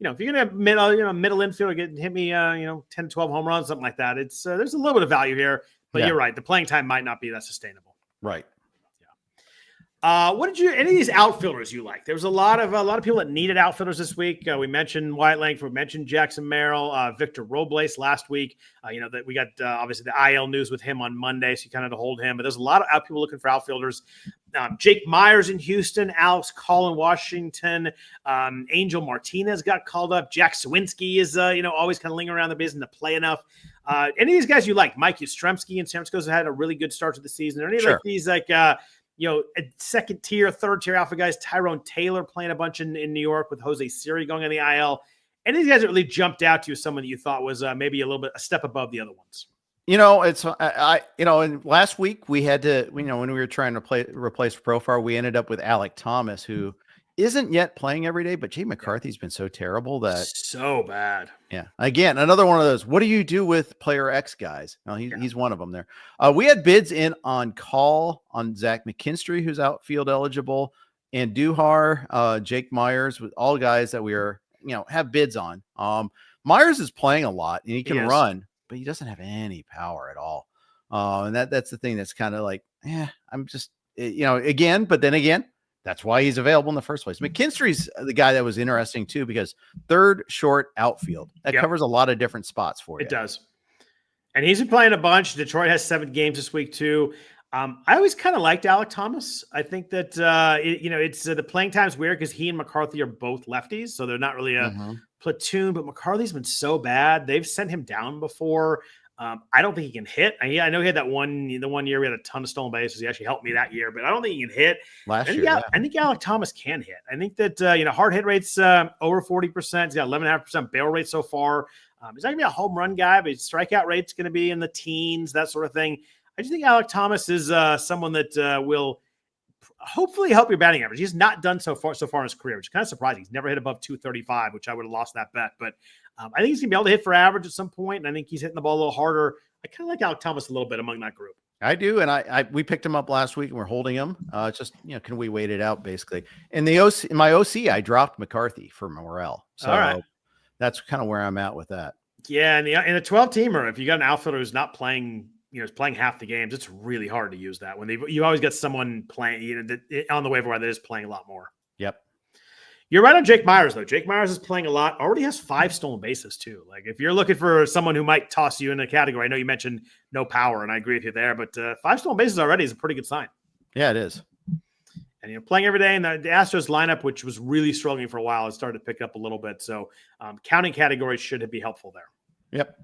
if you're gonna middle infield, hit me 10 to 12 home runs, something like that. It's there's a little bit of value here, but you're right. The playing time might not be that sustainable. Right. What did any of these outfielders you like? There was a lot of people that needed outfielders this week. We mentioned Wyatt Langford, we mentioned Jackson Merrill, Victor Robles last week. That we got obviously the IL news with him on Monday, so you kind of had to hold him. But there's a lot of people looking for outfielders. Jake Myers in Houston, Alex Call in Washington, Angel Martinez got called up. Jack Sawinski is always kind of lingering around the business to play enough. Any of these guys you like? Mike Yastrzemski in San Francisco had a really good start to the season. Are any of these second tier, third tier alpha guys? Tyrone Taylor playing a bunch in New York with Jose Siri going on the IL. Any of these guys that really jumped out to you, someone that you thought was maybe a step above the other ones? And last week we had to, when we were trying to replace Profar, we ended up with Alec Thomas, who isn't yet playing every day, but Jay McCarthy's been so terrible that so bad. Yeah. Again, another one of those. What do you do with player X guys? Well, he's one of them there. We had bids in on call on Zach McKinstry, who's outfield eligible, and Duhar, Jake Myers, with all guys that we are, have bids on. Myers is playing a lot and he can run, but he doesn't have any power at all. And that's the thing that's kind of like, I'm just, again, but then again, that's why he's available in the first place. McKinstry's the guy that was interesting too, because third short outfield that covers a lot of different spots for you. It does. And he's been playing a bunch. Detroit has 7 games this week too. I always kind of liked Alek Thomas. I think that, it's the playing time's weird because he and McCarthy are both lefties. So they're not really a platoon, but McCarthy's been so bad. They've sent him down before. I don't think he can hit. I know he had the one year we had a ton of stolen bases. He actually helped me that year, but I don't think he can hit. Last year, I think Alek Thomas can hit. I think that hard hit rate's over 40%. He's got 11.5% barrel rate so far. He's not gonna be a home run guy, but his strikeout rate's gonna be in the teens, that sort of thing. I just think Alek Thomas is someone that will hopefully help your batting average. He's not done so far in his career, which is kind of surprising. He's never hit above 235, which I would have lost that bet, but. I think he's going to be able to hit for average at some point, and I think he's hitting the ball a little harder. I kind of like Alek Thomas a little bit among that group. I do, and we picked him up last week, and we're holding him. Just can we wait it out basically? In my OC, I dropped McCarthy for Morel, so that's kind of where I'm at with that. Yeah, and in a 12-teamer, if you got an outfielder who's not playing, is playing half the games, it's really hard to use that when you always got someone playing, on the waiver wire that is playing a lot more. Yep. You're right on Jake Myers, though. Jake Myers is playing a lot. Already has 5 stolen bases, too. Like, if you're looking for someone who might toss you in a category, I know you mentioned no power, and I agree with you there, but 5 stolen bases already is a pretty good sign. Yeah, it is. And, playing every day, and the Astros lineup, which was really struggling for a while, has started to pick up a little bit. So, counting categories should be helpful there. Yep.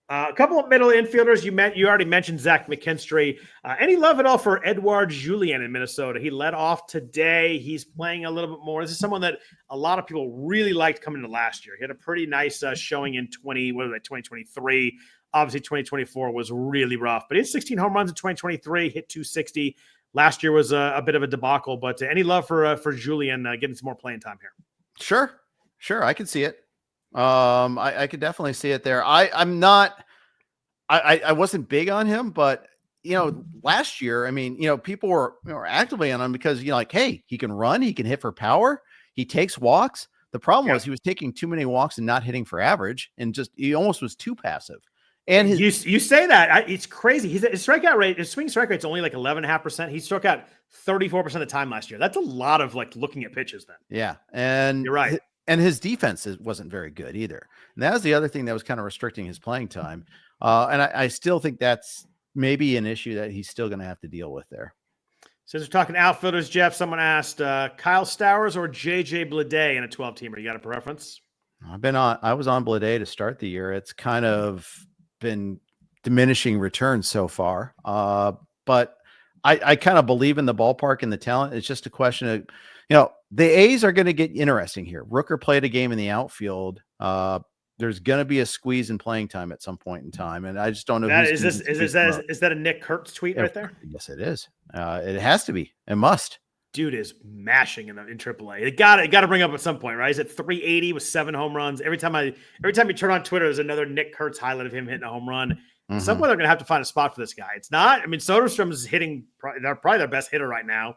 A couple of middle infielders. You already mentioned Zach McKinstry. Any love at all for Edouard Julien in Minnesota? He led off today. He's playing a little bit more. This is someone that a lot of people really liked coming into last year. He had a pretty nice showing in 2023. Obviously, 2024 was really rough, but he had 16 home runs in 2023, hit 260. Last year was a bit of a debacle, but any love for Julien getting some more playing time here? Sure. I can see it. I could definitely see it there. I'm not, I wasn't big on him, but last year, people were actively on him because, hey, he can run, he can hit for power. He takes walks. The problem was he was taking too many walks and not hitting for average, and he almost was too passive. And you say that it's crazy. His strikeout rate, his swing strike rate's only like 11.5%. He struck out 34% of the time last year. That's a lot of looking at pitches then. Yeah. And you're right. And his defense wasn't very good either. And that was the other thing that was kind of restricting his playing time. And I still think that's maybe an issue that he's still going to have to deal with there. Since we're talking outfielders, Jeff, someone asked Kyle Stowers or JJ Bleday in a 12-teamer. You got a preference? I was on Bleday to start the year. It's kind of been diminishing returns so far. But I kind of believe in the ballpark and the talent. It's just a question of, the A's are going to get interesting here. Rooker played a game in the outfield. There's going to be a squeeze in playing time at some point in time, and I just don't know. Is that a Nick Kurtz tweet right there? Yes, it is. It has to be. It must. Dude is mashing in AAA. It got to bring up at some point, right? He's at 380 with 7 home runs. Every time you turn on Twitter, there's another Nick Kurtz highlight of him hitting a home run. At some point, they're going to have to find a spot for this guy. It's not. Soderstrom is hitting. They're probably their best hitter right now.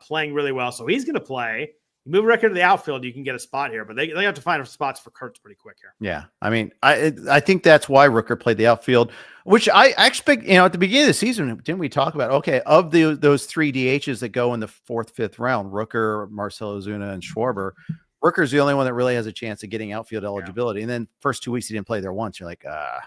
Playing really well. So he's going to play. You move Record to the outfield, you can get a spot here, but they have to find spots for Kurtz pretty quick here. Yeah. I think that's why Rooker played the outfield, which I expect, at the beginning of the season, didn't we talk about, okay, of those 3 DHs that go in the 4th, 5th round, Rooker, Marcell Ozuna, and Schwarber, Rooker's the only one that really has a chance of getting outfield eligibility. And then first 2 weeks, he didn't play there once. You're like,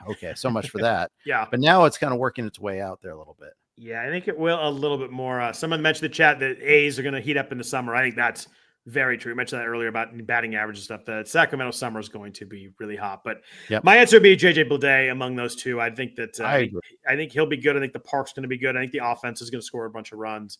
okay, so much for that. Yeah. But now it's kind of working its way out there a little bit. Yeah, I think it will a little bit more. Someone mentioned in the chat that A's are going to heat up in the summer. I think that's very true. We mentioned that earlier about batting average and stuff. The Sacramento summer is going to be really hot. But my answer would be JJ Bleday among those two. I think that I think he'll be good. I think the park's going to be good. I think the offense is going to score a bunch of runs.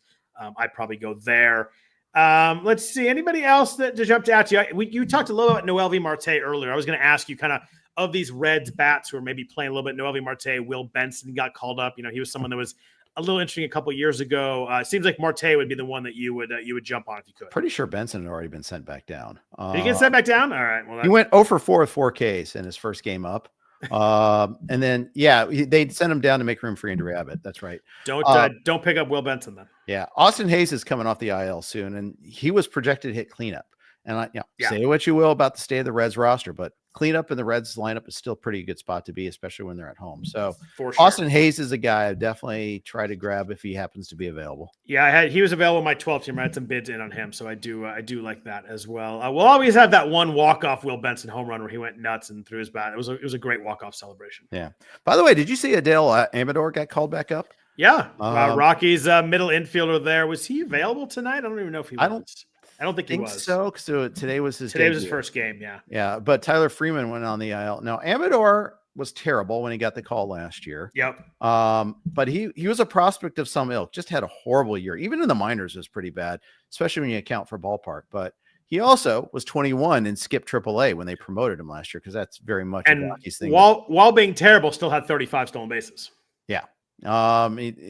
I'd probably go there. Let's see. Anybody else that jumped out to you? You talked a little about Noelvi Marte earlier. I was going to ask you kind of these Reds bats who are maybe playing a little bit. Noelvi Marte, Will Benson got called up. He was someone that was a little interesting a couple years ago. It seems like Marte would be the one that you would jump on if you could. Pretty sure Benson had already been sent back down. Did he get sent back down? All right. Well, he went 0 for 4 with 4 Ks in his first game up. And then, they sent him down to make room for Andrew Abbott. That's right. Don't pick up Will Benson then. Yeah. Austin Hayes is coming off the IL soon, and he was projected to hit cleanup. And say what you will about the state of the Reds roster, but cleanup in the Reds lineup is still a pretty good spot to be, especially when they're at home. So for sure. Austin Hayes is a guy I definitely try to grab if he happens to be available. Yeah, he was available in my 12 team. I had some bids in on him, so I do like that as well. We'll always have that one walk-off Will Benson home run where he went nuts and threw his bat. It was a great walk-off celebration. Yeah. By the way, did you see Adele Amador got called back up? Yeah. Rockies middle infielder there. Was he available tonight? I don't even know if he was. I don't think he was. So today was his first game. Yeah. Yeah. But Tyler Freeman went on the IL. Now, Amador was terrible when he got the call last year. Yep. But he was a prospect of some ilk, just had a horrible year. Even in the minors was pretty bad, especially when you account for ballpark. But he also was 21 and skipped AAA when they promoted him last year, because that's very much a Rockies thing. While being terrible, still had 35 stolen bases. Yeah.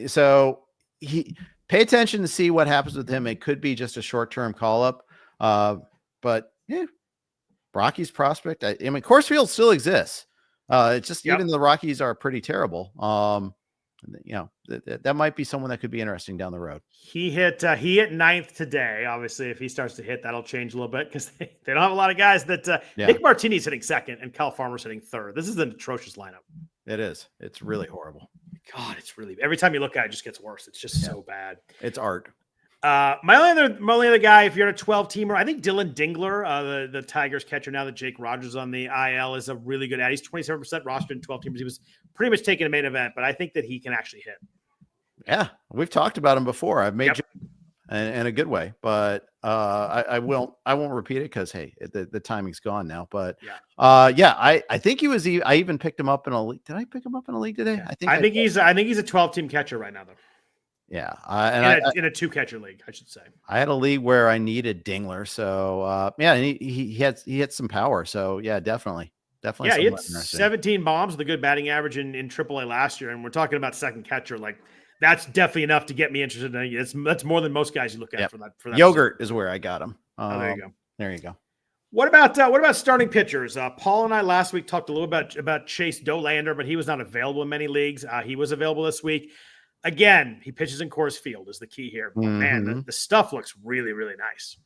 So he pay attention to see what happens with him. It could be just a short-term call-up. But yeah, Rockies prospect. I mean, Coors Field still exists. It's just even the Rockies are pretty terrible. That might be someone that could be interesting down the road. He hit ninth today. Obviously, if he starts to hit, that'll change a little bit, because they don't have a lot of guys that Nick Martini's hitting second and Kyle Farmer's hitting third. This is an atrocious lineup. It is. It's really horrible. God, it's really, every time you look at it, it just gets worse. It's just so bad. It's art. My only other guy, if you're in a 12-teamer, I think Dillon Dingler, the Tigers catcher now that Jake Rogers on the IL, is a really good ad. He's 27% rostered in 12 teamers. He was pretty much taking a main event, but I think that he can actually hit. Yeah, we've talked about him before. I've made in a good way, but I won't repeat it, because the timing's gone now. But I think he was. I even picked him up in a league. Did I pick him up in a league today? I think he's a 12-team catcher right now, though. Yeah, in a 2-catcher league, I should say. I had a league where I needed Dingler, so and he had some power. So yeah, definitely. Yeah, he had 17 bombs with a good batting average in AAA last year, and we're talking about second catcher. Like, that's definitely enough to get me interested in it. That's more than most guys you look at for that. Yogurt is where I got him. There you go. There you go. What about starting pitchers? Paul and I last week talked a little about Chase Dolander, but he was not available in many leagues. He was available this week. Again, he pitches in Coors Field is the key here. But man, the stuff looks really, really nice.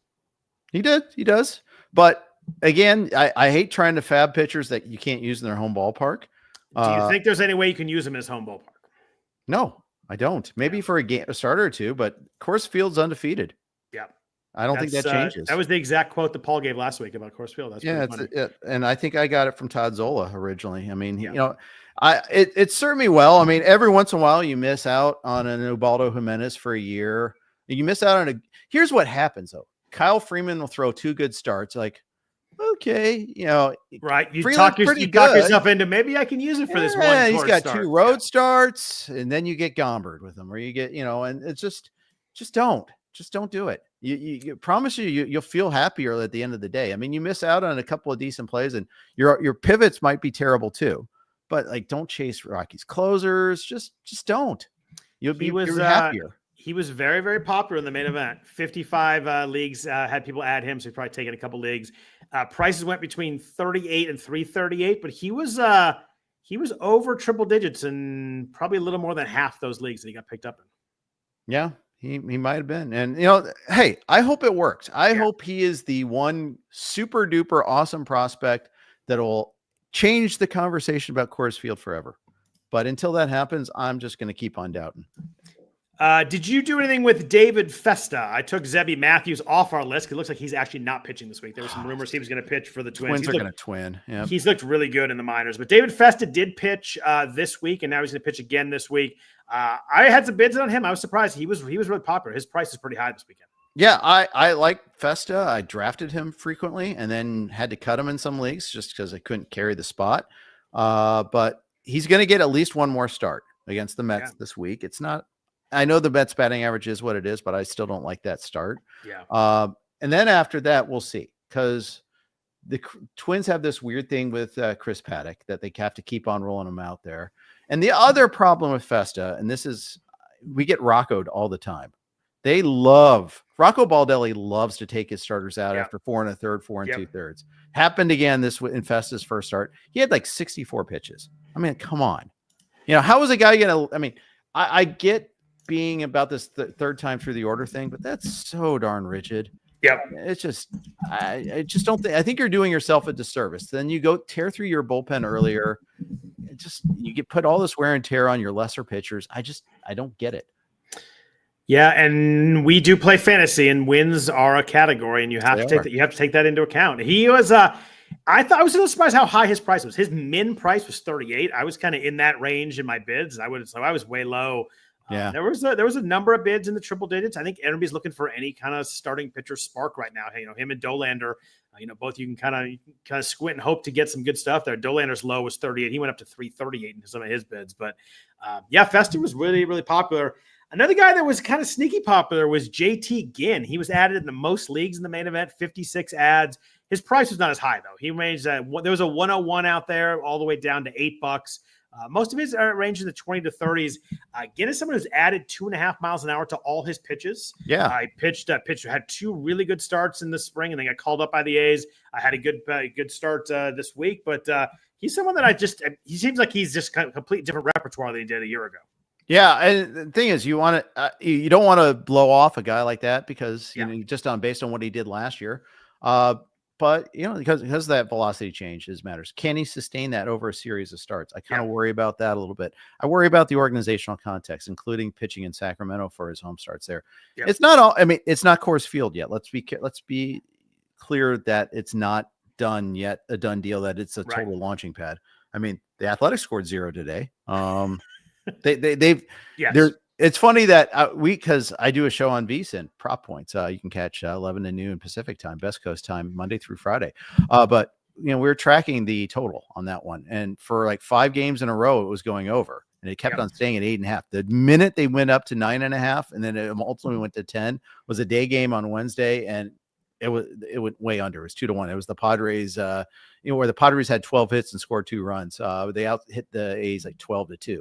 He does. But again, I hate trying to FAAB pitchers that you can't use in their home ballpark. Do you think there's any way you can use him in his home ballpark? No, I don't. Maybe for a starter or two, but Coors Field's undefeated. Yeah. I don't think that changes. That was the exact quote that Paul gave last week about Coors Field. That's and I think I got it from Todd Zola originally. I mean, it served me well. I mean, every once in a while you miss out on an Ubaldo Jimenez for a year. You miss out on here's what happens though. Kyle Freeman will throw 2 good starts. Like, okay, right. You talk yourself into, maybe I can use it for this one. Yeah, he's got 2 road starts, and then you get Gombered with him, or you get, and it's just don't do it. You promise you'll feel happier at the end of the day. I mean, you miss out on a couple of decent plays, and your pivots might be terrible too. But like, don't chase Rockies closers. Just don't. You'll be happier. He was very, very popular in the main event. 55 leagues had people add him, so he's probably taken a couple leagues. Prices went between 38 and 338, but he was over triple digits in probably a little more than half those leagues that he got picked up in. Yeah, he might have been. And hey, I hope it works. I hope he is the one super duper awesome prospect that will change the conversation about Coors Field forever. But until that happens, I'm just going to keep on doubting. Did you do anything with David Festa? I took Zebby Matthews off our list because it looks like he's actually not pitching this week. There were some rumors he was going to pitch for the Twins. Twins are going to twin. Yeah, he's looked really good in the minors. But David Festa did pitch this week, and now he's going to pitch again this week. I had some bids on him. I was surprised. He was really popular. His price is pretty high this weekend. Yeah, I like Festa. I drafted him frequently and then had to cut him in some leagues just because I couldn't carry the spot. But he's going to get at least one more start against the Mets this week. It's not. I know the Mets batting average is what it is, but I still don't like that start. Yeah. And then after that, we'll see, because the Twins have this weird thing with Chris Paddock that they have to keep on rolling him out there. And the other problem with Festa, and this is we get roccoed all the time. Rocco Baldelli loves to take his starters out after 4 1/3, 4 2/3. Happened again in Festa's first start. He had like 64 pitches. I mean, come on. How is a guy going to, I get being about this third time through the order thing, but that's so darn rigid. Yep. It's just, I just don't think, I think you're doing yourself a disservice. Then you go tear through your bullpen earlier. You put all this wear and tear on your lesser pitchers. I don't get it. Yeah, and we do play fantasy, and wins are a category, and you have to take that. You have to take that into account. He was, I thought I was a little surprised how high his price was. His min price was 38. I was kind of in that range in my bids. I was way low. Yeah, there was a number of bids in the triple digits. I think everybody's looking for any kind of starting pitcher spark right now. Him and Dolander, both you can kind of squint and hope to get some good stuff there. Dolander's low was 38. He went up to 338 in some of his bids, but Festa was really, really popular. Another guy that was kind of sneaky popular was JT Ginn. He was added in the most leagues in the main event, 56 ads. His price was not as high, though. He ranged there was a 101 out there all the way down to $8. Most of his range in the 20 to 30s. Ginn is someone who's added 2.5 miles an hour to all his pitches. Yeah. I had 2 really good starts in the spring, and then got called up by the A's. I had a good start this week, but he's someone that he seems like he's just kind of completely different repertoire than he did a year ago. Yeah, and the thing is, you don't want to blow off a guy like that because just based on what he did last year. But because of that velocity change matters. Can he sustain that over a series of starts? I kind of worry about that a little bit. I worry about the organizational context, including pitching in Sacramento for his home starts there. Yep. It's not all. It's not Coors Field yet. Let's be clear that it's not done yet. A done deal. That it's a total launching pad. The Athletics scored 0 today. It's funny that because I do a show on VSiN prop points. You can catch 11 to noon Pacific time, Best Coast time, Monday through Friday. But we're tracking the total on that one, and for like 5 games in a row, it was going over, and it kept on staying at 8.5. The minute they went up to 9.5, and then it ultimately went to 10, was a day game on Wednesday, and it went way under. It was 2-1. It was the Padres, where the Padres had 12 hits and scored 2 runs. They hit the A's like 12-2.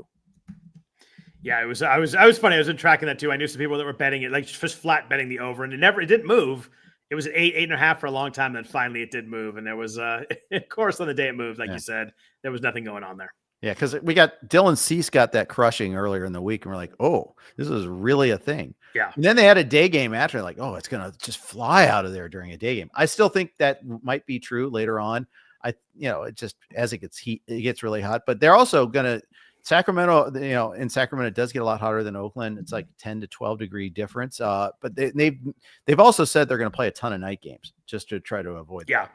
Yeah, it was. I was funny. I was tracking that too. I knew some people that were betting it, like just flat betting the over, and it didn't move. It was at 8.5 for a long time. Then finally it did move, and there was, of course, on the day it moved, like you said, there was nothing going on there. Yeah, because we got Dylan Cease got that crushing earlier in the week, and we're like, oh, this is really a thing. Yeah. And then they had a day game after, like, oh, it's gonna just fly out of there during a day game. I still think that might be true later on. It just as it gets really hot, but they're also gonna. Sacramento, in Sacramento, it does get a lot hotter than Oakland. It's like 10 to 12 degree difference. But they've also said they're going to play a ton of night games just to try to avoid that.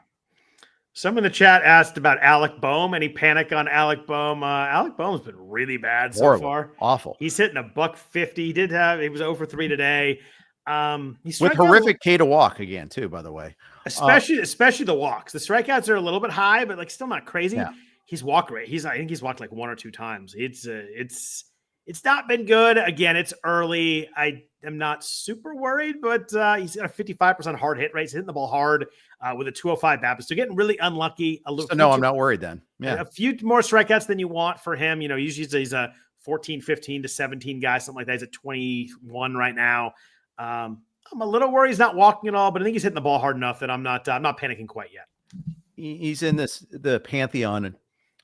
Some in the chat asked about Alec Boehm. Any panic on Alec Boehm? Alec Boehm's been really bad so far. Awful. He's hitting $150. He was 0 for 3 today. With horrific K to walk again too, by the way. Especially the walks. The strikeouts are a little bit high, but like still not crazy. Yeah. His walk rate. I think he's walked like 1 or 2 times. It's not been good. Again, it's early. I am not super worried, but he's got a 55% hard hit rate. He's hitting the ball hard with a 205 BABIP. So getting really unlucky. No, I'm not worried then. Yeah. A few more strikeouts than you want for him. Usually he's a 14, 15 to 17 guy, something like that. He's at 21 right now. I'm a little worried he's not walking at all, but I think he's hitting the ball hard enough that I'm not panicking quite yet. He's in the pantheon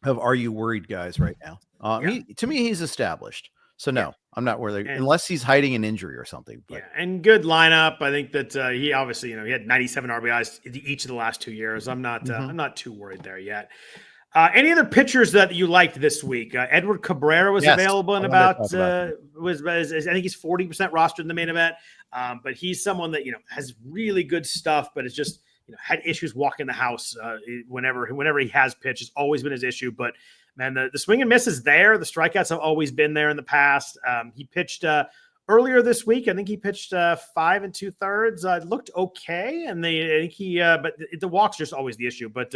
of are you worried guys right now. To me, he's established. So no, I'm not worried unless he's hiding an injury or something. But. Yeah, and good lineup. I think that he obviously, he had 97 RBIs each of the last 2 years. I'm not too worried there yet. Any other pitchers that you liked this week? Edward Cabrera was available in about I think he's 40% rostered in the main event. But he's someone that has really good stuff, but it's just had issues walking the house whenever he has pitched. It's always been his issue. But man, the swing and miss is there. The strikeouts have always been there in the past. He pitched earlier this week. I think he pitched 5 2/3. Looked okay, and but the walks are just always the issue. But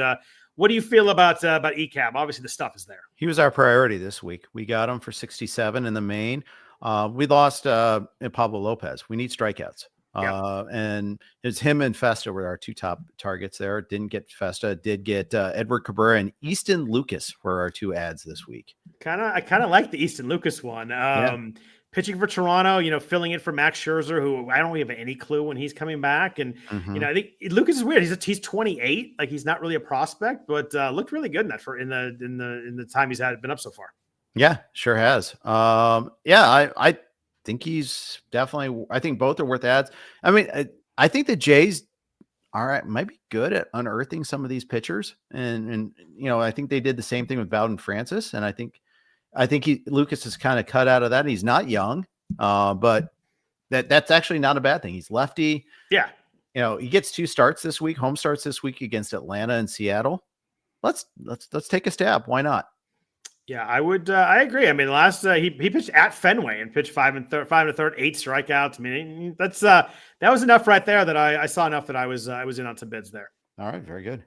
what do you feel about ECAB? Obviously, the stuff is there. He was our priority this week. We got him for 67 in the main. We lost Pablo Lopez. We need strikeouts. And it's him and Festa were our 2 top targets there. Didn't get Festa, did get Edward Cabrera, and Easton Lucas were our 2 ads this week. I kind of like the Easton Lucas one. pitching for Toronto, filling in for Max Scherzer, who I don't really have any clue when he's coming back. And, I think Lucas is weird. He's 28. Like, he's not really a prospect, but looked really good in that in the time he's been up so far. Yeah, sure has. I think he's definitely, I think both are worth ads. I mean, I think the Jays might be good at unearthing some of these pitchers. And I think they did the same thing with Bowden Francis. And I think Lucas is kind of cut out of that. He's not young, but that's actually not a bad thing. He's lefty. Yeah. He gets 2 starts this week, home starts this week against Atlanta and Seattle. Let's take a stab. Why not? Yeah, I would. I agree. I mean, last he pitched at Fenway and pitched 5 1/3, 8 strikeouts. I mean, that was enough right there that I saw enough that I was in on some bids there. All right, very good.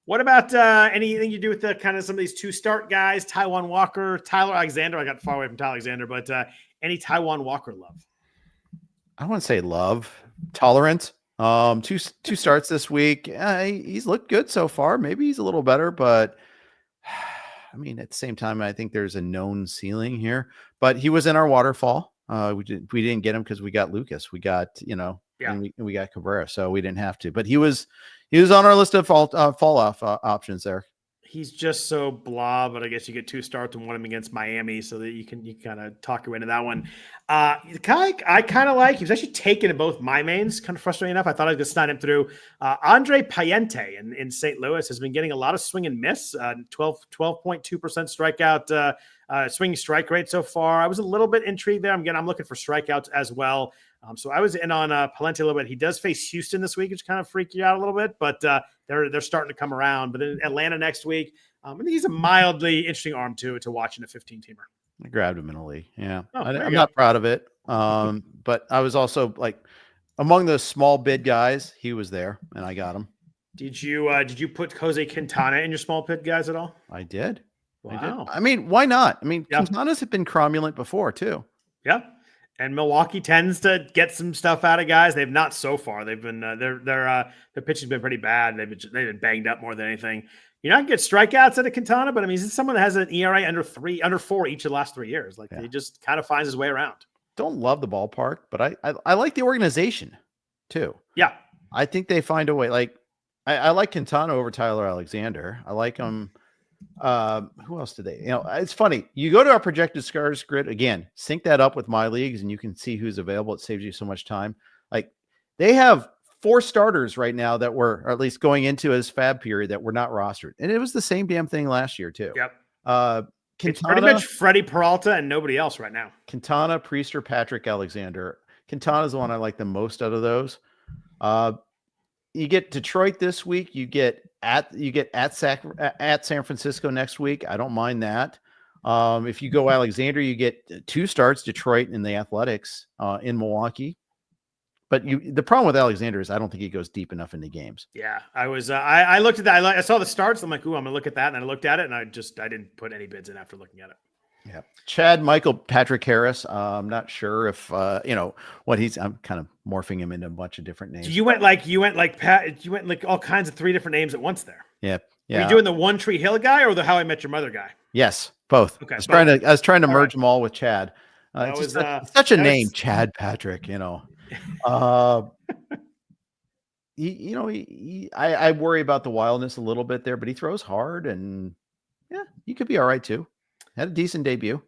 What about anything you do with the kind of some of these 2 start guys, Taijuan Walker, Tyler Alexander? I got far away from Tyler Alexander, but any Taijuan Walker love? I want to say love, tolerant. 2 starts this week. He's looked good so far. Maybe he's a little better, but I mean, at the same time, I think there's a known ceiling here. But he was in our waterfall. We didn't get him because we got Lucas. We got and we got Cabrera, so we didn't have to. But he was on our list of fall off options there. He's just so blah, but I guess you get 2 starts and 1 of them against Miami, so that you kind of talk your way into that one. I kind of like. He was actually taken in both my mains. Kind of frustrating enough. I thought I was going to slide him through. Andre Payente in St. Louis has been getting a lot of swing and miss. 12.2% strikeout swinging strike rate so far. I was a little bit intrigued there. I'm looking for strikeouts as well. So I was in on Payente a little bit. He does face Houston this week, which kind of freaked you out a little bit, but they're starting to come around. But in Atlanta next week, I think he's a mildly interesting arm to watch in a 15-teamer. I grabbed him in a league. Yeah, I'm go. not proud of it, but I was also like among the small bid guys. He was there, and I got him. Did you put Jose Quintana in your small bid guys at all? I did. Wow. I mean, why not? I mean, Quintana's have been cromulent before too. Yeah. And Milwaukee tends to get some stuff out of guys. They've not so far. They've been their pitching's been pretty bad. They've been banged up more than anything. You're not going to get strikeouts out of Quintana, but I mean, he's someone that has an ERA under 4 each of the last 3 years. Like he just kind of finds his way around. Don't love the ballpark, but I like the organization too. Yeah, I think they find a way. Like I like Quintana over Tyler Alexander. I like him. Who else did they? It's funny. You go to our projected scars grid again, sync that up with my leagues, and you can see who's available. It saves you so much time. Like they have 4 starters right now that were, or at least going into his FAAB period, that were not rostered, and it was the same damn thing last year too. Yep. Quintana, it's pretty much Freddie Peralta and nobody else right now. Quintana, Priester, Patrick Alexander. Quintana is the one I like the most out of those. You get Detroit this week. You get at San Francisco next week. I don't mind that. If you go Alexander, you get 2 starts, Detroit and the Athletics in Milwaukee. But the problem with Alexander is I don't think he goes deep enough into games. Yeah, I was. I looked at that. I saw the starts. I'm like, ooh, I'm gonna look at that. And I looked at it, and I didn't put any bids in after looking at it. Yeah, Chad, Michael, Patrick Harris. I'm not sure if what he's. I'm kind of morphing him into a bunch of different names. You went like all kinds of 3 different names at once there. Yeah. Are you doing the One Tree Hill guy or the How I Met Your Mother guy? Yes, both. Okay, I was trying to merge them all with Chad. It's such a name, Chad Patrick. I worry about the wildness a little bit there, but he throws hard, and yeah, he could be all right too. Had a decent debut.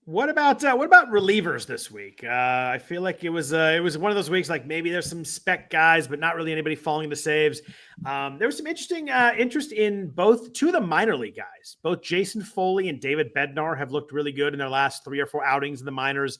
What about relievers this week? I feel like it was one of those weeks like maybe there's some spec guys, but not really anybody falling into saves. There was some interesting interest in 2 of the minor league guys. Both Jason Foley and David Bednar have looked really good in their last 3 or 4 outings in the minors.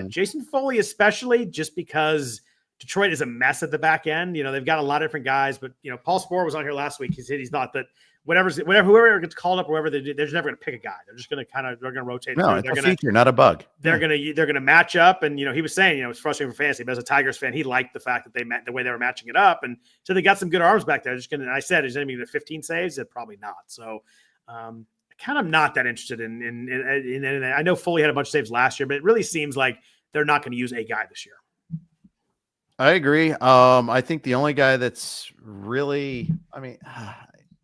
Jason Foley especially, just because Detroit is a mess at the back end. They've got a lot of different guys, but Paul Sporer was on here last week. He said he's not that. Whoever gets called up, whoever they're just never going to pick a guy. They're just going to rotate. No, it's a feature, not a bug. They're going to match up, and he was saying it's frustrating for fantasy, but as a Tigers fan, he liked the fact that they met the way they were matching it up, and so they got some good arms back there. I said, is anybody going to 15 saves? Probably not. So, kind of not that interested in. I know Foley had a bunch of saves last year, but it really seems like they're not going to use a guy this year. I agree. I think the only guy that's really,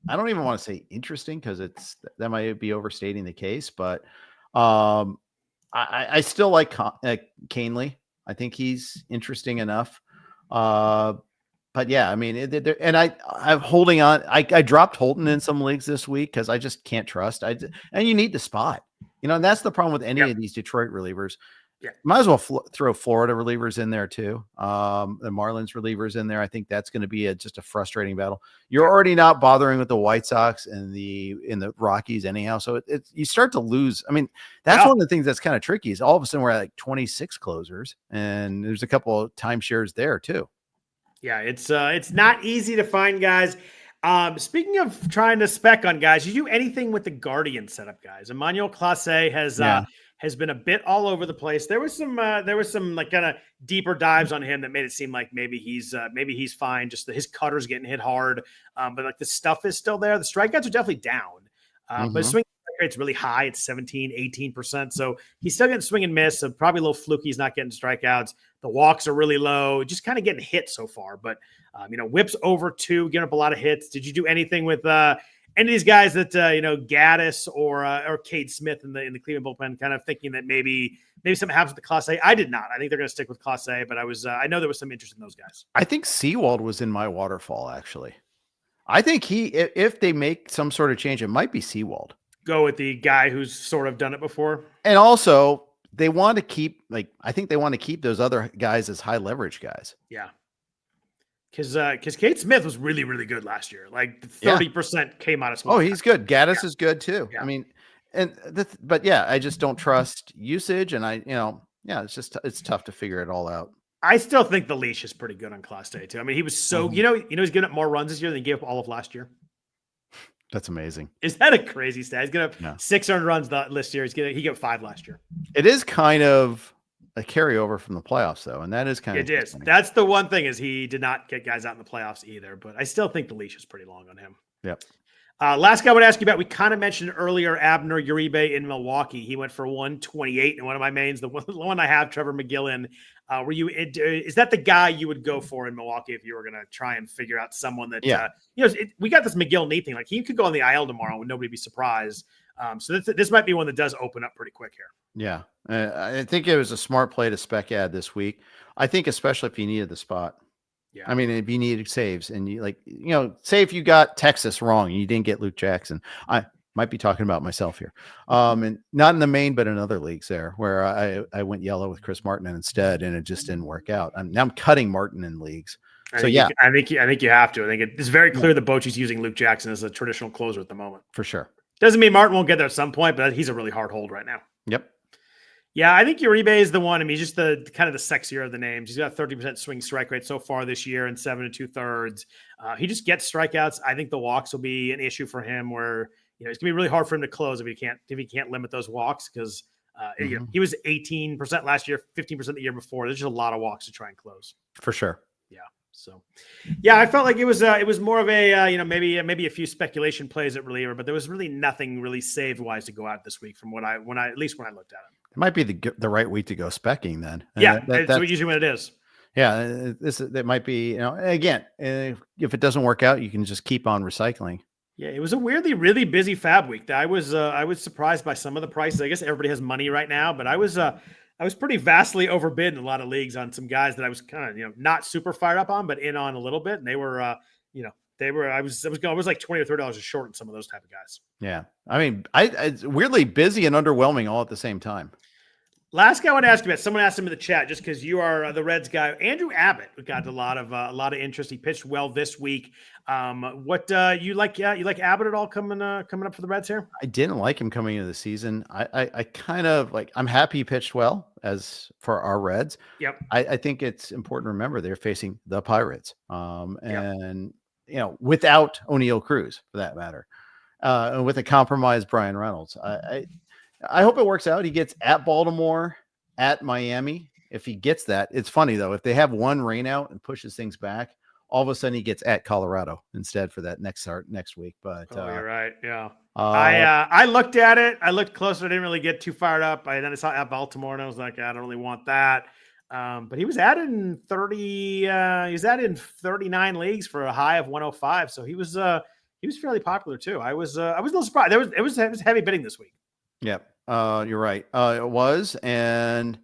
I don't even want to say interesting because that might be overstating the case, but I I still like Canely. I think he's interesting enough. But yeah, I mean, and I'm holding on. I dropped Holton in some leagues this week because I just can't trust. And you need the spot, and that's the problem with any of these Detroit relievers. Yeah, might as well throw Florida relievers in there too. The Marlins relievers in there. I think that's going to be just a frustrating battle. You're already not bothering with the White Sox and the Rockies anyhow, so you start to lose. I mean, that's one of the things that's kind of tricky. Is all of a sudden we're at like 26 closers, and there's a couple of timeshares there too. Yeah, it's not easy to find guys. Speaking of trying to spec on guys, you do anything with the Guardian setup, guys? Emmanuel Clase has been a bit all over the place. There was some like kind of deeper dives on him that made it seem like maybe he's fine. Just his cutter's getting hit hard, but like the stuff is still there. The strikeouts are definitely down, but his swing rate's really high. It's 17, 18%. So he's still getting swing and miss. So probably a little fluky. He's not getting strikeouts. The walks are really low, just kind of getting hit so far. But, whips over 2, getting up a lot of hits. Did you do anything with any of these guys that, Gaddis or Cade Smith in the Cleveland bullpen, kind of thinking that maybe something happens with the Class A? I did not. I think they're going to stick with Class A, but I know there was some interest in those guys. I think Seawald was in my waterfall, actually. I think if they make some sort of change, it might be Seawald. Go with the guy who's sort of done it before. And also, they want to keep, I think they want to keep those other guys as high leverage guys. Yeah. Because Cade Smith was really, really good last year. Like 30% came out of swing. Oh, he's good. Gaddis is good too. Yeah. I mean, but yeah, I just don't trust usage. And it's tough to figure it all out. I still think the leash is pretty good on Class A too. I mean, he was so, he's giving up more runs this year than he gave up all of last year. That's amazing. Is that a crazy stat? He's going to 600 runs this year. He got 5 last year. It is kind of a carryover from the playoffs, though, and that is kind of. It is. That's the one thing is he did not get guys out in the playoffs either. But I still think the leash is pretty long on him. Yep. Last guy I would ask you about. We kind of mentioned earlier Abner Uribe in Milwaukee. He went for 128 in one of my mains. The one I have, Trevor Megill in. Is that the guy you would go for in Milwaukee if you were going to try and figure out someone that, we got this Megill knee thing. Like he could go on the IL tomorrow and nobody be surprised. So this might be one that does open up pretty quick here. Yeah. I think it was a smart play to spec ad this week. I think especially if you needed the spot. Yeah. I mean, if you needed saves and say if you got Texas wrong and you didn't get Luke Jackson, I might be talking about myself here. And not in the main, but in other leagues there where I went yellow with Chris Martin instead, and it just didn't work out. Now I'm cutting Martin in leagues. I think you have to. I think it's very clear that Bochy's using Luke Jackson as a traditional closer at the moment. For sure. Doesn't mean Martin won't get there at some point, but he's a really hard hold right now. Yep. Yeah, I think Uribe is the one. I mean, he's just the kind of the sexier of the names. He's got 30% swing strike rate so far this year and 7 2/3. He just gets strikeouts. I think the walks will be an issue for him where, it's gonna be really hard for him to close if he can't limit those walks because he was 18% last year, 15% the year before. There's just a lot of walks to try and close. For sure. Yeah. So, I felt like it was more of a maybe a few speculation plays at reliever, but there was really nothing really saved wise to go out this week from when I looked at it. It might be the right week to go specking then. Yeah, that's usually when it is. Yeah, that might be, again, if it doesn't work out, you can just keep on recycling. Yeah, it was a weirdly really busy FAAB week. I was surprised by some of the prices. I guess everybody has money right now, but I was pretty vastly overbid in a lot of leagues on some guys that I was kind of not super fired up on, but in on a little bit, and they were I was like $20 or $30 short in some of those type of guys. Yeah, I mean, it's weirdly busy and underwhelming all at the same time. Last guy I want to ask you about. Someone asked him in the chat, just because you are the Reds guy. Andrew Abbott got a lot of interest. He pitched well this week. What you like? You like Abbott at all coming up for the Reds here? I didn't like him coming into the season. I kind of I'm happy he pitched well as for our Reds. Yep. I think it's important to remember they're facing the Pirates. And without O'Neal Cruz for that matter, and with a compromised Brian Reynolds. I hope it works out. He gets at Baltimore, at Miami. If he gets that, it's funny though. If they have one rain out and pushes things back, all of a sudden he gets at Colorado instead for that next week. But you're right. Yeah. I looked at it. I looked closer. I didn't really get too fired up. Then I saw at Baltimore and I was like, I don't really want that. But he was added in 30. He's added in 39 leagues for a high of 105. So he was fairly popular too. I was a little surprised. It was heavy bidding this week. Yep. You're right. It was. And,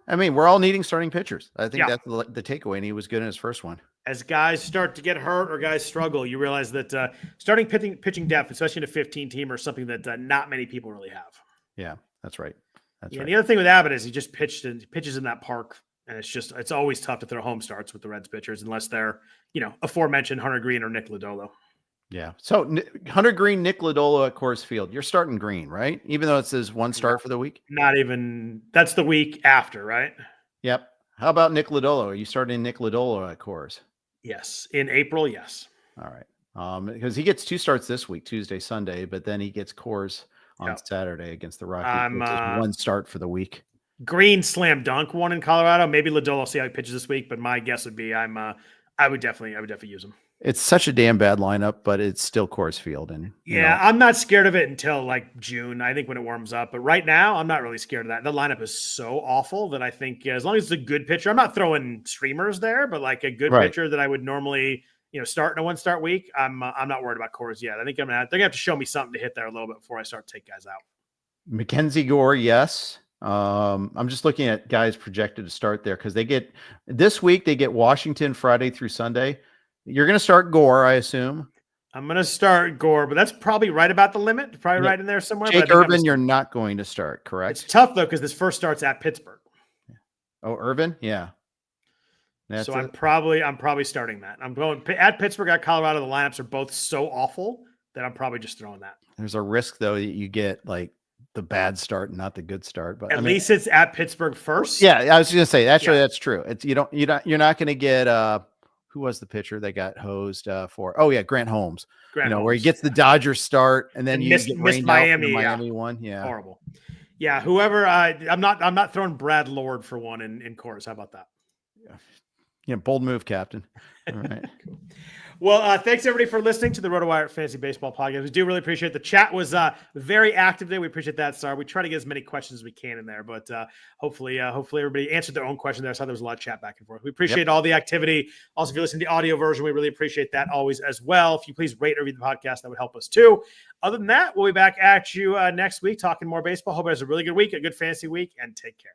I mean, we're all needing starting pitchers. I think that's the takeaway. And he was good in his first one. As guys start to get hurt or guys struggle, you realize that starting pitching depth, especially in a 15 team, is something that not many people really have. Yeah, that's right. That's right. And the other thing with Abbott is he just pitches in that park. And it's always tough to throw home starts with the Reds pitchers unless they're, aforementioned Hunter Greene or Nick Lodolo. Yeah. So Hunter Greene, Nick Lodolo at Coors Field. You're starting Greene, right? Even though it says one start for the week? Not even. That's the week after, right? Yep. How about Nick Lodolo? Are you starting Nick Lodolo at Coors? Yes. In April, yes. All right. Because he gets 2 starts this week, Tuesday, Sunday, but then he gets Coors on Saturday against the Rockies. One start for the week. Greene slam dunk one in Colorado. Maybe Lodolo will see how he pitches this week, but my guess would be I would definitely use him. It's such a damn bad lineup, but it's still Coors Field. And I'm not scared of it until like June, I think, when it warms up. But right now, I'm not really scared of that. The lineup is so awful that I think as long as it's a good pitcher, I'm not throwing streamers there, but like a good pitcher that I would normally, start in a 1-start week, I'm not worried about Coors yet. I think they're gonna have to show me something to hit there a little bit before I start to take guys out. Mackenzie Gore, yes. I'm just looking at guys projected to start there because this week they get Washington Friday through Sunday. You're going to start Gore, I assume. I'm going to start Gore, but that's probably right about the limit. Probably right in there somewhere. Jake Irvin, you're not going to start, correct? It's tough though because this first starts at Pittsburgh. Oh, Irvin, yeah. So I'm probably starting that. I'm going at Pittsburgh, at Colorado. The lineups are both so awful that I'm probably just throwing that. There's a risk though that you get like the bad start and not the good start, but at least it's at Pittsburgh first. Yeah, I was going to say actually that's true. It's you're not going to get who was the pitcher that got hosed for? Oh yeah, Grant Holmes. Where he gets the Dodgers start and then you get rained Miami, out the Miami one. Yeah, horrible. Yeah, whoever. I'm not throwing Brad Lord for one in Coors. How about that? Yeah, bold move, Captain. All right. Cool. Well, thanks everybody for listening to the RotoWire Fantasy Baseball Podcast. We do really appreciate the chat was very active today. We appreciate that, Star. We try to get as many questions as we can in there, but hopefully everybody answered their own question there. I saw there was a lot of chat back and forth. We appreciate all the activity. Also, if you listen to the audio version, we really appreciate that always as well. If you please rate or read the podcast, that would help us too. Other than that, we'll be back at you next week talking more baseball. Hope you guys have a really good week, a good fantasy week, and take care.